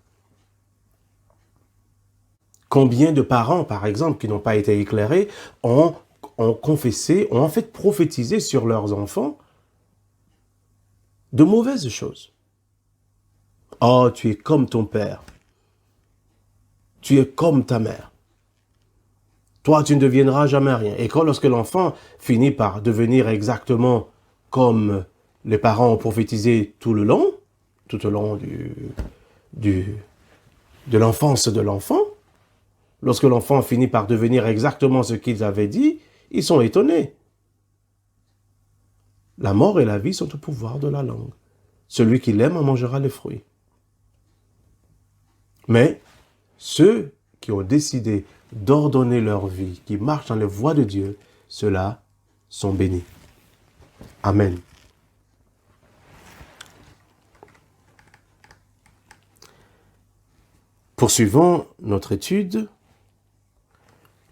Combien de parents, par exemple, qui n'ont pas été éclairés, ont confessé, ont en fait prophétisé sur leurs enfants de mauvaises choses. Oh, tu es comme ton père. Tu es comme ta mère. Toi, tu ne deviendras jamais rien. Et lorsque l'enfant finit par devenir exactement comme les parents ont prophétisé tout au long de l'enfance de l'enfant, lorsque l'enfant finit par devenir exactement ce qu'ils avaient dit, ils sont étonnés. La mort et la vie sont au pouvoir de la langue. Celui qui l'aime en mangera les fruits. Mais ceux qui ont décidé d'ordonner leur vie, qui marchent dans les voies de Dieu, ceux-là sont bénis. Amen. Poursuivons notre étude.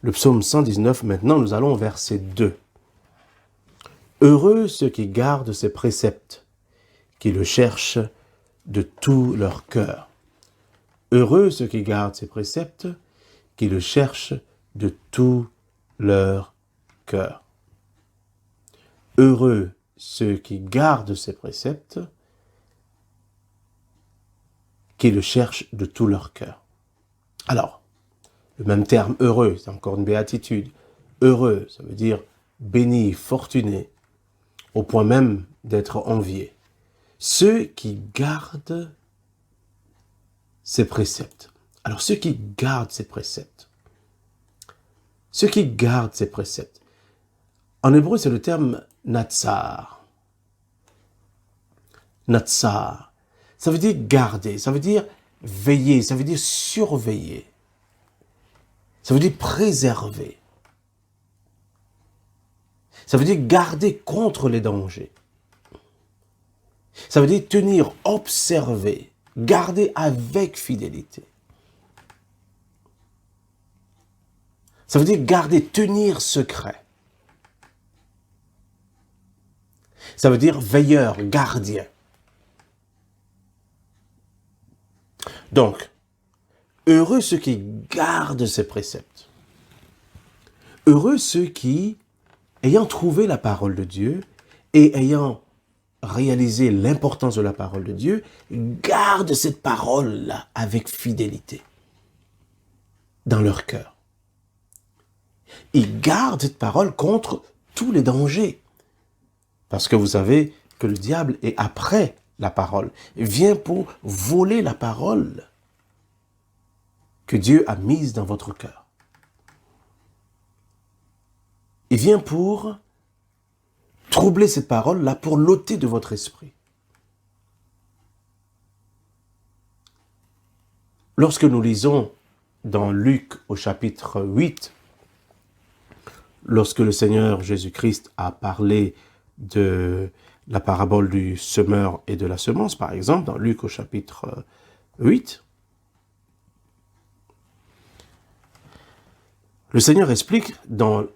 Le psaume 119, maintenant nous allons au verset 2. Heureux ceux qui gardent ses préceptes, qui le cherchent de tout leur cœur. Heureux ceux qui gardent ses préceptes, qui le cherchent de tout leur cœur. Heureux ceux qui gardent ses préceptes, qui le cherchent de tout leur cœur. Alors, le même terme heureux, c'est encore une béatitude. Heureux, ça veut dire béni, fortuné, au point même d'être envié. Ceux qui gardent ses préceptes. Alors, ceux qui gardent ses préceptes. Ceux qui gardent ses préceptes. En hébreu, c'est le terme natsar. Natsar. Ça veut dire garder, ça veut dire veiller, ça veut dire surveiller. Ça veut dire préserver. Ça veut dire garder contre les dangers. Ça veut dire tenir, observer, garder avec fidélité. Ça veut dire garder, tenir secret. Ça veut dire veilleur, gardien. Donc, heureux ceux qui gardent ces préceptes. Heureux ceux qui, ayant trouvé la parole de Dieu et ayant réalisé l'importance de la parole de Dieu, gardent cette parole-là avec fidélité dans leur cœur. Ils gardent cette parole contre tous les dangers. Parce que vous savez que le diable est après la parole. Il vient pour voler la parole que Dieu a mise dans votre cœur. Il vient pour troubler cette parole-là, pour l'ôter de votre esprit. Lorsque nous lisons dans Luc au chapitre 8, lorsque le Seigneur Jésus-Christ a parlé de la parabole du semeur et de la semence, par exemple, dans Luc au chapitre 8, le Seigneur explique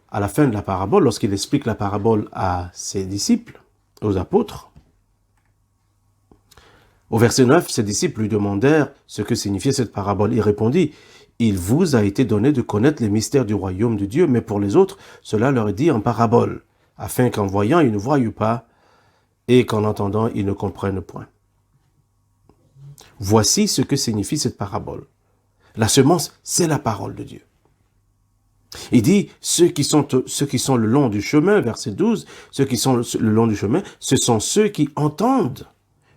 à la fin de la parabole, lorsqu'il explique la parabole à ses disciples, aux apôtres, au verset 9, ses disciples lui demandèrent ce que signifiait cette parabole. Il répondit, « Il vous a été donné de connaître les mystères du royaume de Dieu, mais pour les autres, cela leur est dit en parabole, afin qu'en voyant, ils ne voient pas, et qu'en entendant, ils ne comprennent point. » Voici ce que signifie cette parabole. La semence, c'est la parole de Dieu. Il dit, ceux qui sont le long du chemin, verset 12, ceux qui sont le long du chemin, ce sont ceux qui entendent.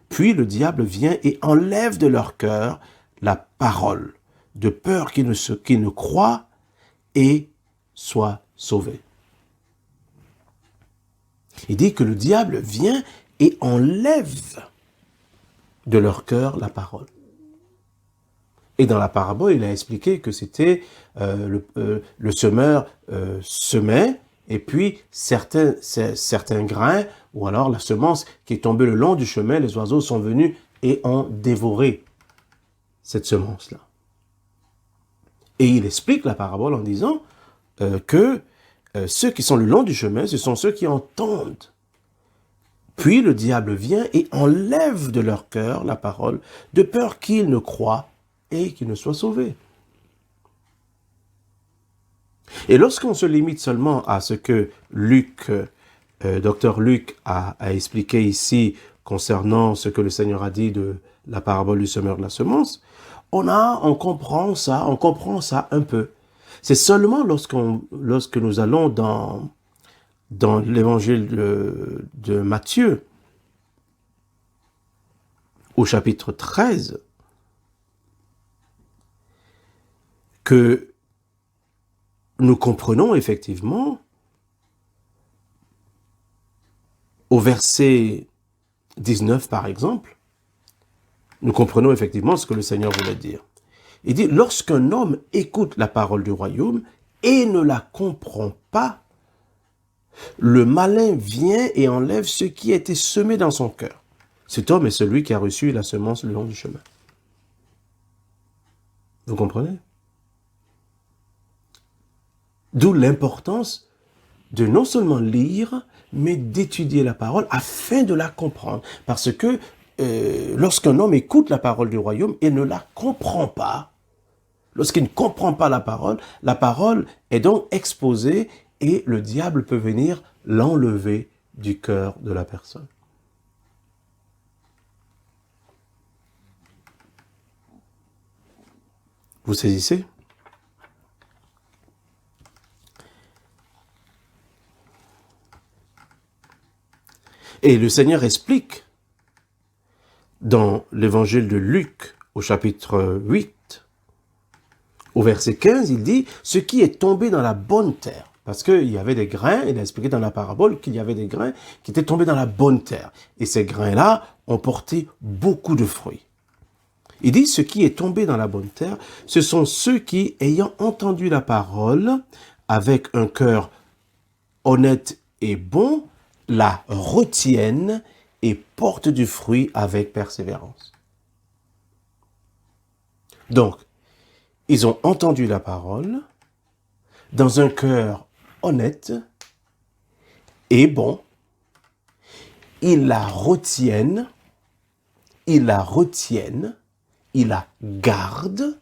Puis le diable vient et enlève de leur cœur la parole, de peur qu'ils ne croient et soient sauvés. Il dit que le diable vient et enlève de leur cœur la parole. Et dans la parabole, il a expliqué que c'était le semeur semait, et puis certains grains, ou alors la semence qui est tombée le long du chemin, les oiseaux sont venus et ont dévoré cette semence-là. Et il explique la parabole en disant que ceux qui sont le long du chemin, ce sont ceux qui entendent. Puis le diable vient et enlève de leur cœur la parole, de peur qu'ils ne croient et qu'ils ne soient sauvés. Et lorsqu'on se limite seulement à ce que Dr Luc a expliqué ici concernant ce que le Seigneur a dit de la parabole du semeur de la semence, on comprend ça un peu. C'est seulement lorsque nous allons dans l'évangile de Matthieu, au chapitre 13, que nous comprenons effectivement, au verset 19 par exemple, nous comprenons effectivement ce que le Seigneur voulait dire. Il dit, lorsqu'un homme écoute la parole du royaume et ne la comprend pas, le malin vient et enlève ce qui a été semé dans son cœur. Cet homme est celui qui a reçu la semence le long du chemin. Vous comprenez? D'où l'importance de non seulement lire, mais d'étudier la parole afin de la comprendre. Parce que lorsqu'un homme écoute la parole du royaume et ne la comprend pas, lorsqu'il ne comprend pas la parole est donc exposée et le diable peut venir l'enlever du cœur de la personne. Vous saisissez? Et le Seigneur explique dans l'évangile de Luc, au chapitre 8, au verset 15, il dit « Ce qui est tombé dans la bonne terre ». Parce qu'il y avait des grains, il a expliqué dans la parabole qu'il y avait des grains qui étaient tombés dans la bonne terre. Et ces grains-là ont porté beaucoup de fruits. Il dit « Ce qui est tombé dans la bonne terre, ce sont ceux qui, ayant entendu la parole, avec un cœur honnête et bon, la retiennent et portent du fruit avec persévérance. » Donc, ils ont entendu la parole dans un cœur honnête et bon. Ils la retiennent, ils la gardent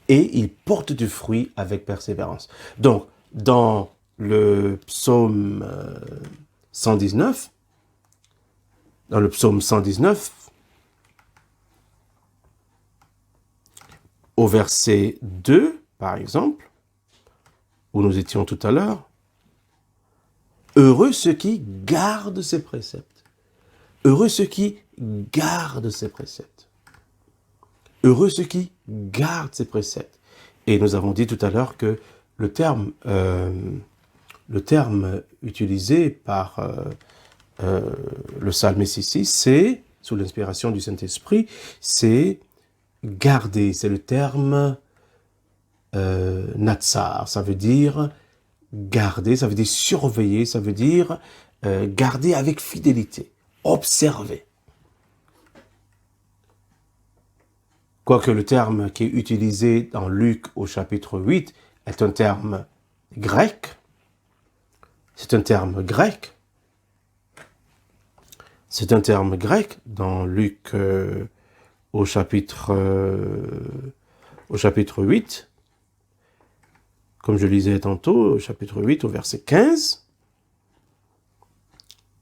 et ils portent du fruit avec persévérance. Donc, dans le psaume 119, au verset 2, par exemple, où nous étions tout à l'heure, « Heureux ceux qui gardent ses préceptes. Heureux ceux qui gardent ses préceptes. Heureux ceux qui gardent ses préceptes. » Et nous avons dit tout à l'heure que le terme utilisé par le psalmiste ici, c'est, sous l'inspiration du Saint-Esprit, c'est garder, c'est le terme natsar, ça veut dire garder, ça veut dire surveiller, ça veut dire garder avec fidélité, observer. Quoique le terme qui est utilisé dans Luc au chapitre 8 est un terme grec, c'est un terme grec, c'est un terme grec dans Luc au chapitre 8, comme je lisais tantôt, au chapitre 8, au verset 15.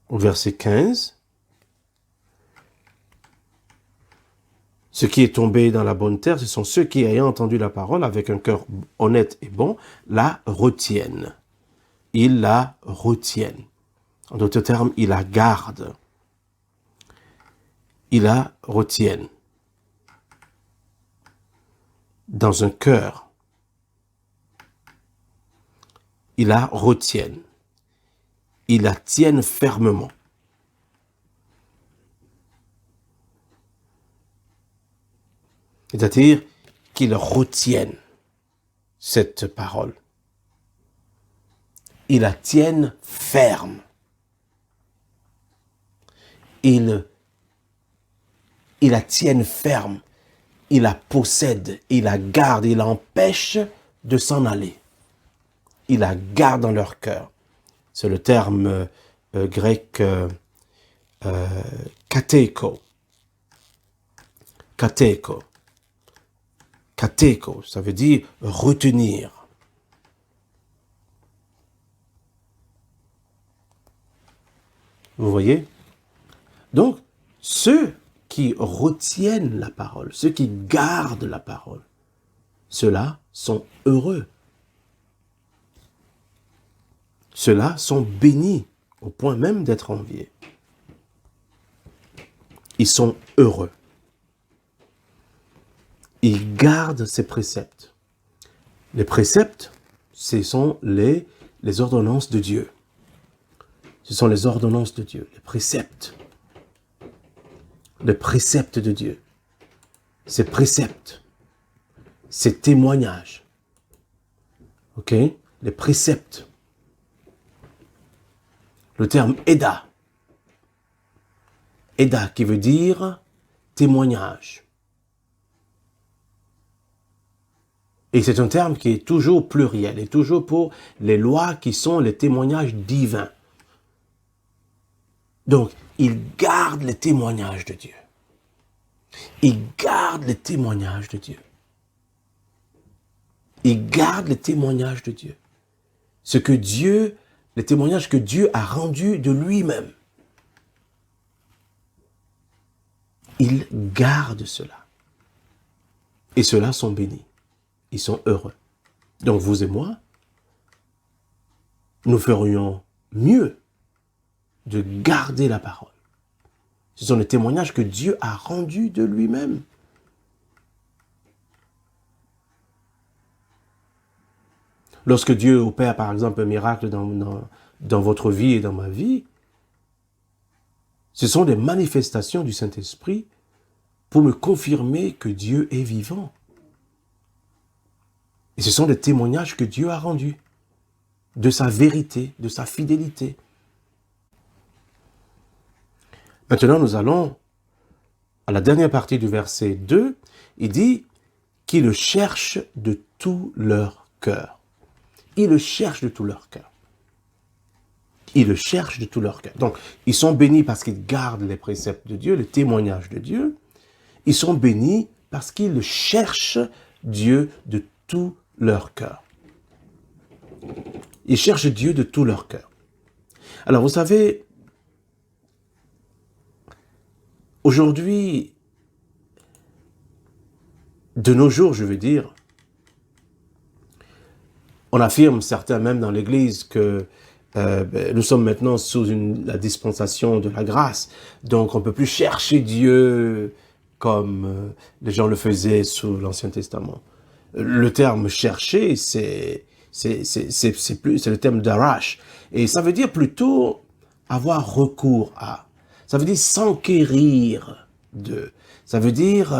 Au verset 15. Ce qui est tombé dans la bonne terre, ce sont ceux qui, ayant entendu la parole avec un cœur honnête et bon, la retiennent. Ils la retiennent. En d'autres termes, ils la gardent. Ils la retiennent. Dans un cœur. Ils la retiennent. Ils la tiennent fermement. C'est-à-dire qu'ils retiennent cette parole. Ils la tiennent ferme. Ils la tiennent ferme. Ils la possèdent. Ils la gardent. Ils l'empêchent de s'en aller. Ils la gardent dans leur cœur. C'est le terme grec kateko. Kateko. Kateko, ça veut dire retenir. Vous voyez? Donc, ceux qui retiennent la parole, ceux qui gardent la parole, ceux-là sont heureux. Ceux-là sont bénis, au point même d'être enviés. Ils sont heureux. Ils gardent ces préceptes. Les préceptes, ce sont les ordonnances de Dieu. Ce sont les ordonnances de Dieu, les préceptes. Les préceptes de Dieu. Ces préceptes, ces témoignages. Ok? Les préceptes. Le terme Eda. Eda qui veut dire témoignage. Et c'est un terme qui est toujours pluriel, et toujours pour les lois qui sont les témoignages divins. Donc, il garde les témoignages de Dieu. Il garde les témoignages de Dieu. Il garde les témoignages de Dieu. Les témoignages que Dieu a rendus de lui-même. Il garde cela. Et ceux-là sont bénis. Ils sont heureux. Donc vous et moi, nous ferions mieux de garder la parole. Ce sont les témoignages que Dieu a rendus de lui-même. Lorsque Dieu opère par exemple un miracle dans votre vie et dans ma vie, ce sont des manifestations du Saint-Esprit pour me confirmer que Dieu est vivant. Et ce sont des témoignages que Dieu a rendus de sa vérité, de sa fidélité. Maintenant, nous allons à la dernière partie du verset 2. Il dit qu'ils le cherchent de tout leur cœur. Ils le cherchent de tout leur cœur. Ils le cherchent de tout leur cœur. Donc, ils sont bénis parce qu'ils gardent les préceptes de Dieu, le témoignage de Dieu. Ils sont bénis parce qu'ils cherchent Dieu de tout leur cœur. Ils cherchent Dieu de tout leur cœur. Alors, vous savez, aujourd'hui, de nos jours, je veux dire, on affirme, certains même dans l'Église, que nous sommes maintenant sous la dispensation de la grâce. Donc, on ne peut plus chercher Dieu comme les gens le faisaient sous l'Ancien Testament. Le terme « chercher », c'est le terme « darash ». Et ça veut dire plutôt avoir recours à. Ça veut dire s'enquérir de. Ça veut dire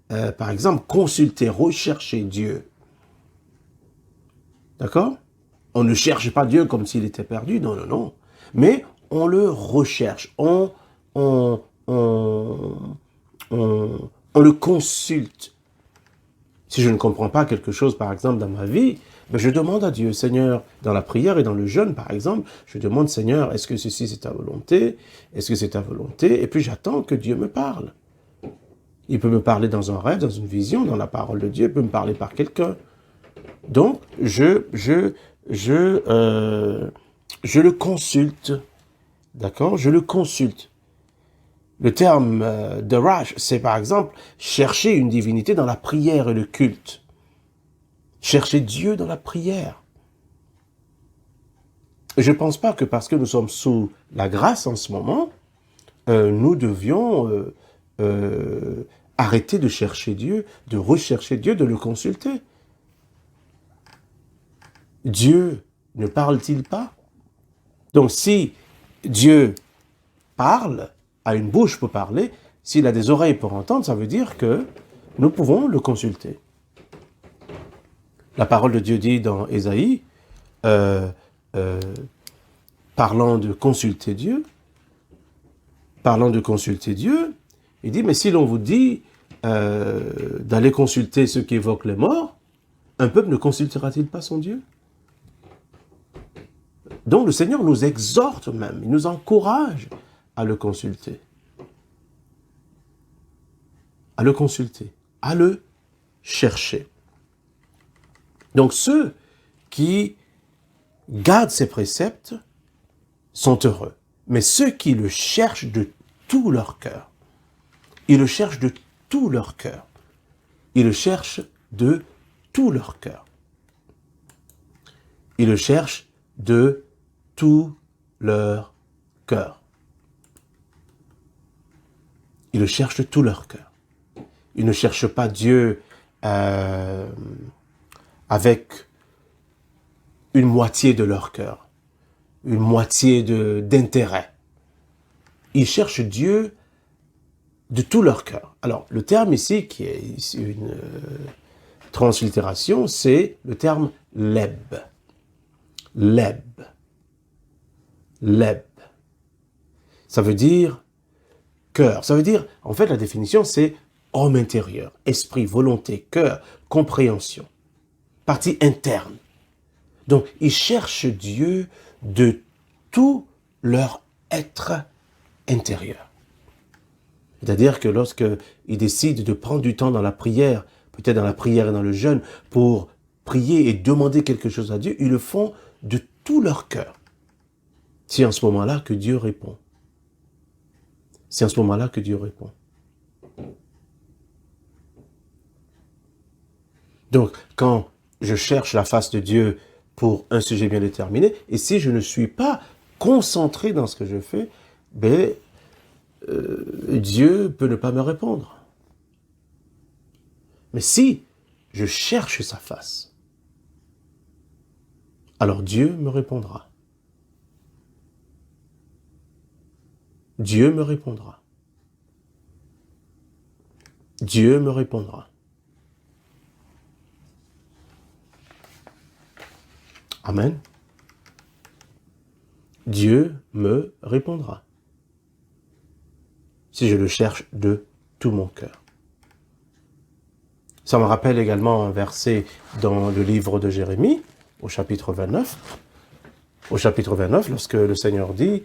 par exemple, consulter, rechercher Dieu. D'accord? On ne cherche pas Dieu comme s'il était perdu, non, non, non. Mais on le recherche, on, on, on le consulte. Si je ne comprends pas quelque chose, par exemple, dans ma vie, ben je demande à Dieu, Seigneur, dans la prière et dans le jeûne, par exemple, je demande, Seigneur, est-ce que ceci c'est ta volonté? Est-ce que c'est ta volonté? Et puis j'attends que Dieu me parle. Il peut me parler dans un rêve, dans une vision, dans la parole de Dieu, il peut me parler par quelqu'un. Donc, je le consulte. D'accord? Je le consulte. Le terme de Rash, c'est par exemple chercher une divinité dans la prière et le culte. Chercher Dieu dans la prière. Je ne pense pas que parce que nous sommes sous la grâce en ce moment, nous devions arrêter de chercher Dieu, de rechercher Dieu, de le consulter. Dieu ne parle-t-il pas? Donc si Dieu parle, a une bouche pour parler, s'il a des oreilles pour entendre, ça veut dire que nous pouvons le consulter. La parole de Dieu dit dans Ésaïe, parlant de consulter Dieu, il dit, mais si l'on vous dit d'aller consulter ceux qui évoquent les morts, un peuple ne consultera-t-il pas son Dieu? Donc le Seigneur nous exhorte même, il nous encourage à le consulter. À le consulter, à le chercher. Donc ceux qui gardent ses préceptes sont heureux. Mais ceux qui le cherchent de tout leur cœur, ils le cherchent de tout leur cœur. Ils le cherchent de tout leur cœur. Ils le cherchent de tout leur cœur. Ils le cherchent de tout leur cœur. Ils ne cherchent pas Dieu avec une moitié de leur cœur, une moitié d'intérêt. Ils cherchent Dieu de tout leur cœur. Alors, le terme ici, qui est ici une translittération, c'est le terme leb. Leb. Leb. Ça veut dire cœur. Ça veut dire, en fait, la définition, c'est homme intérieur, esprit, volonté, cœur, compréhension, partie interne. Donc, ils cherchent Dieu de tout leur être intérieur. C'est-à-dire que lorsqu'ils décident de prendre du temps dans la prière, peut-être dans la prière et dans le jeûne, pour prier et demander quelque chose à Dieu, ils le font de tout leur cœur. C'est en ce moment-là que Dieu répond. C'est en ce moment-là que Dieu répond. Donc, quand je cherche la face de Dieu pour un sujet bien déterminé, et si je ne suis pas concentré dans ce que je fais, Dieu peut ne pas me répondre. Mais si je cherche sa face, alors Dieu me répondra. Dieu me répondra. Dieu me répondra. Amen. Dieu me répondra. Si je le cherche de tout mon cœur. Ça me rappelle également un verset dans le livre de Jérémie, au chapitre 29. Au chapitre 29, lorsque le Seigneur dit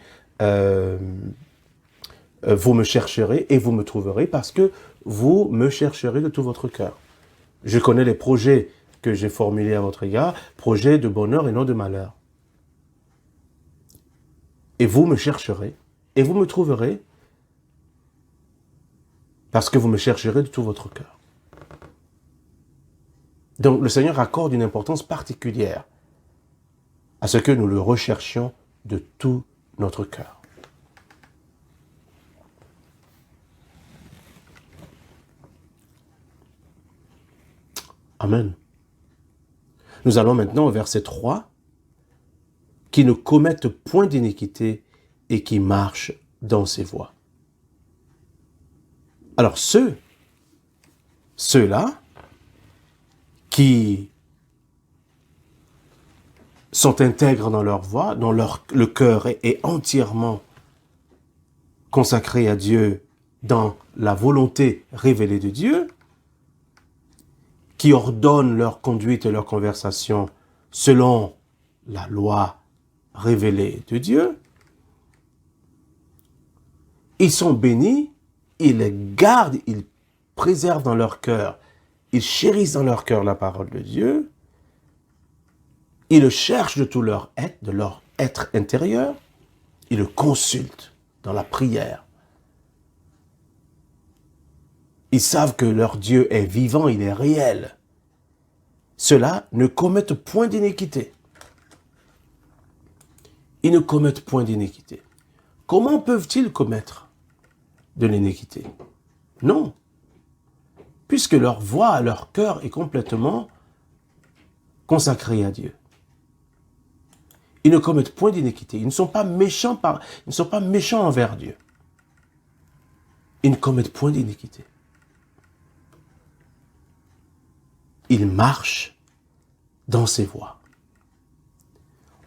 vous me chercherez et vous me trouverez parce que vous me chercherez de tout votre cœur. Je connais les projets que j'ai formulés à votre égard, projets de bonheur et non de malheur. Et vous me chercherez et vous me trouverez parce que vous me chercherez de tout votre cœur. Donc le Seigneur accorde une importance particulière à ce que nous le recherchions de tout notre cœur. Amen. Nous allons maintenant au verset 3, qui ne commettent point d'iniquité et qui marchent dans ses voies. Alors ceux ceux-là qui sont intègres dans leur voie, dont le cœur est entièrement consacré à Dieu dans la volonté révélée de Dieu, qui ordonnent leur conduite et leur conversation selon la loi révélée de Dieu, ils sont bénis, ils gardent, ils préservent dans leur cœur, ils chérissent dans leur cœur la parole de Dieu, ils le cherchent de tout leur être intérieur, ils le consultent dans la prière. Ils savent que leur Dieu est vivant, il est réel. Ceux-là ne commettent point d'iniquité. Ils ne commettent point d'iniquité. Comment peuvent-ils commettre de l'iniquité? Non. Puisque leur voix, leur cœur est complètement consacré à Dieu. Ils ne commettent point d'iniquité. Ils ne sont pas méchants envers Dieu. Ils ne commettent point d'iniquité. Ils marchent dans ses voies.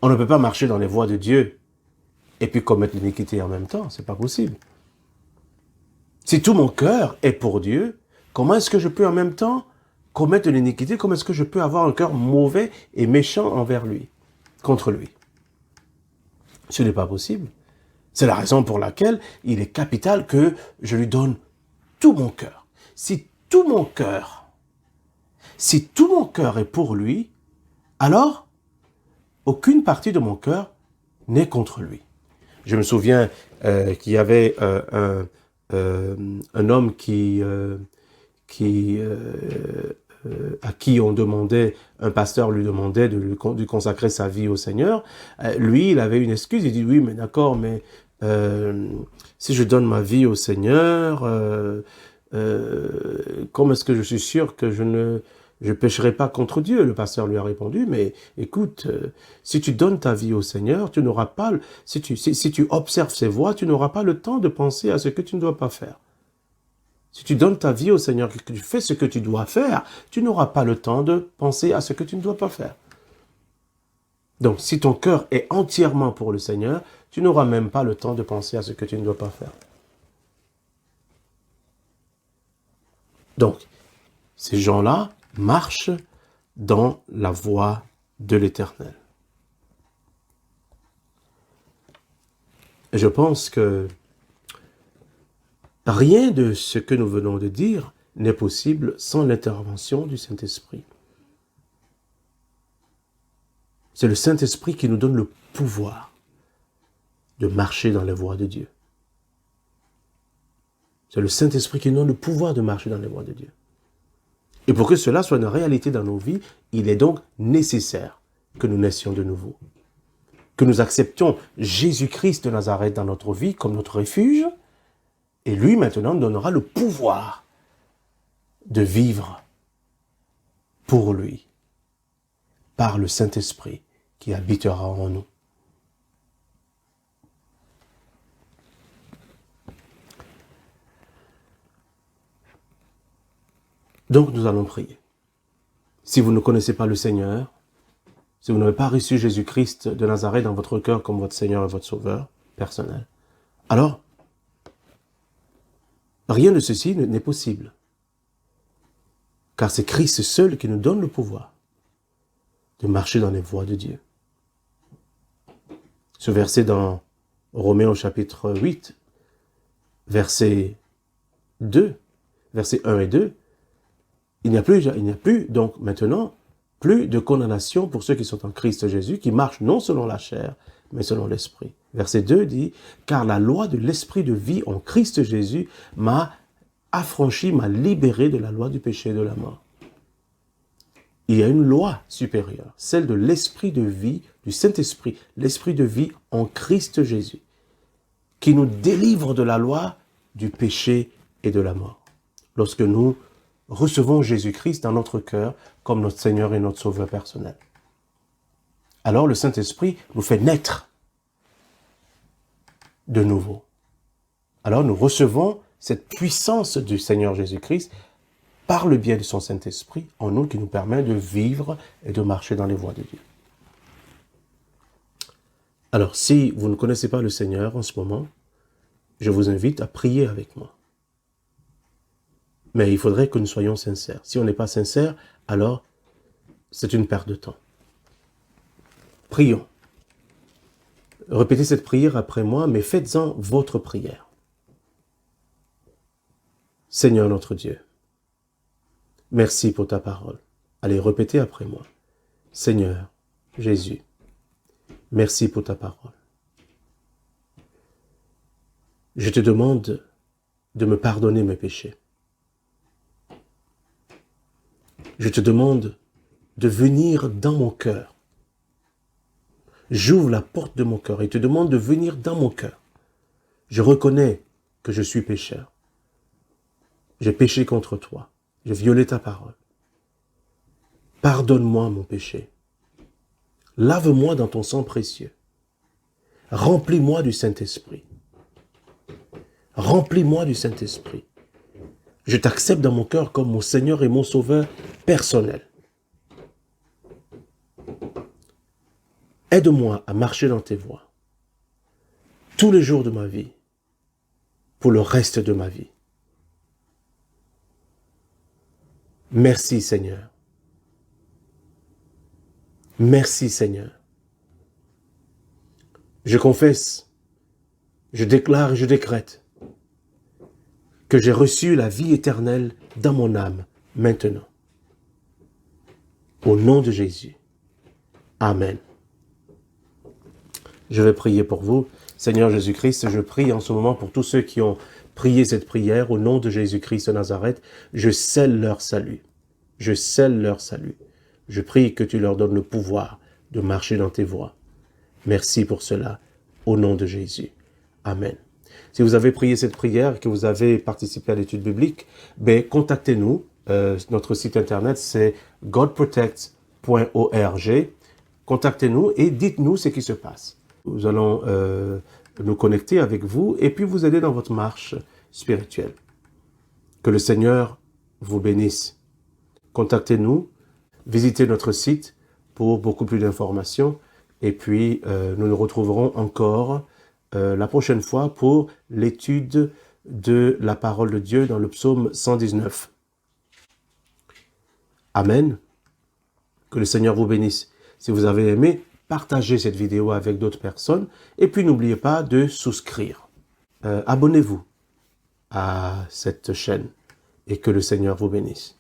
On ne peut pas marcher dans les voies de Dieu et puis commettre l'iniquité en même temps. C'est pas possible. Si tout mon cœur est pour Dieu, comment est-ce que je peux en même temps commettre de l'iniquité? Comment est-ce que je peux avoir un cœur mauvais et méchant envers lui, contre lui? Ce n'est pas possible. C'est la raison pour laquelle il est capital que je lui donne tout mon cœur. Si tout mon cœur est pour lui, alors aucune partie de mon cœur n'est contre lui. Je me souviens qu'il y avait un homme à qui on demandait, un pasteur lui demandait de consacrer sa vie au Seigneur. Lui, il avait une excuse, il dit oui, mais d'accord, mais si je donne ma vie au Seigneur, comment est-ce que je suis sûr que je pécherai pas contre Dieu? Le pasteur lui a répondu, mais écoute, si tu donnes ta vie au Seigneur, tu n'auras pas, si tu observes ses voies, tu n'auras pas le temps de penser à ce que tu ne dois pas faire. Si tu donnes ta vie au Seigneur, que tu fais ce que tu dois faire, tu n'auras pas le temps de penser à ce que tu ne dois pas faire. Donc, si ton cœur est entièrement pour le Seigneur, tu n'auras même pas le temps de penser à ce que tu ne dois pas faire. Donc, ces gens-là marchent dans la voie de l'Éternel. Je pense que rien de ce que nous venons de dire n'est possible sans l'intervention du Saint-Esprit. C'est le Saint-Esprit qui nous donne le pouvoir de marcher dans les voies de Dieu. C'est le Saint-Esprit qui nous donne le pouvoir de marcher dans les voies de Dieu. Et pour que cela soit une réalité dans nos vies, il est donc nécessaire que nous naissions de nouveau. Que nous acceptions Jésus-Christ de Nazareth dans notre vie comme notre refuge. Et lui, maintenant, nous donnera le pouvoir de vivre pour lui, par le Saint-Esprit qui habitera en nous. Donc, nous allons prier. Si vous ne connaissez pas le Seigneur, si vous n'avez pas reçu Jésus-Christ de Nazareth dans votre cœur comme votre Seigneur et votre Sauveur personnel, alors, rien de ceci n'est possible. Car c'est Christ seul qui nous donne le pouvoir de marcher dans les voies de Dieu. Ce verset dans Romains au chapitre 8, verset 1 et 2, il n'y a plus donc maintenant plus de condamnation pour ceux qui sont en Christ Jésus, qui marchent non selon la chair, mais selon l'Esprit. Verset 2 dit, « Car la loi de l'Esprit de vie en Christ Jésus m'a affranchi, m'a libéré de la loi du péché et de la mort. » Il y a une loi supérieure, celle de l'Esprit de vie, du Saint-Esprit, l'Esprit de vie en Christ Jésus, qui nous délivre de la loi du péché et de la mort. Lorsque nous recevons Jésus-Christ dans notre cœur comme notre Seigneur et notre Sauveur personnel. Alors le Saint-Esprit nous fait naître de nouveau. Alors nous recevons cette puissance du Seigneur Jésus-Christ par le biais de son Saint-Esprit en nous qui nous permet de vivre et de marcher dans les voies de Dieu. Alors, si vous ne connaissez pas le Seigneur en ce moment, je vous invite à prier avec moi. Mais il faudrait que nous soyons sincères. Si on n'est pas sincère, alors c'est une perte de temps. Prions. Répétez cette prière après moi, mais faites-en votre prière. Seigneur notre Dieu, merci pour ta parole. Allez, répétez après moi. Seigneur Jésus, merci pour ta parole. Je te demande de me pardonner mes péchés. Je te demande de venir dans mon cœur. J'ouvre la porte de mon cœur et te demande de venir dans mon cœur. Je reconnais que je suis pécheur. J'ai péché contre toi. J'ai violé ta parole. Pardonne-moi mon péché. Lave-moi dans ton sang précieux. Remplis-moi du Saint-Esprit. Remplis-moi du Saint-Esprit. Je t'accepte dans mon cœur comme mon Seigneur et mon Sauveur personnel. Aide-moi à marcher dans tes voies tous les jours de ma vie, pour le reste de ma vie. Merci Seigneur. Merci Seigneur. Je confesse, je déclare et je décrète que j'ai reçu la vie éternelle dans mon âme maintenant. Au nom de Jésus. Amen. Je vais prier pour vous. Seigneur Jésus-Christ, je prie en ce moment pour tous ceux qui ont prié cette prière au nom de Jésus-Christ de Nazareth. Je scelle leur salut. Je scelle leur salut. Je prie que tu leur donnes le pouvoir de marcher dans tes voies. Merci pour cela, au nom de Jésus. Amen. Si vous avez prié cette prière et que vous avez participé à l'étude biblique, contactez-nous. Notre site internet, c'est godprotect.org. Contactez-nous et dites-nous ce qui se passe. Nous allons nous connecter avec vous et puis vous aider dans votre marche spirituelle. Que le Seigneur vous bénisse. Contactez-nous, visitez notre site pour beaucoup plus d'informations et puis nous nous retrouverons encore la prochaine fois pour l'étude de la parole de Dieu dans le psaume 119. Amen. Que le Seigneur vous bénisse. Si vous avez aimé, partagez cette vidéo avec d'autres personnes et puis n'oubliez pas de souscrire. Abonnez-vous à cette chaîne et que le Seigneur vous bénisse.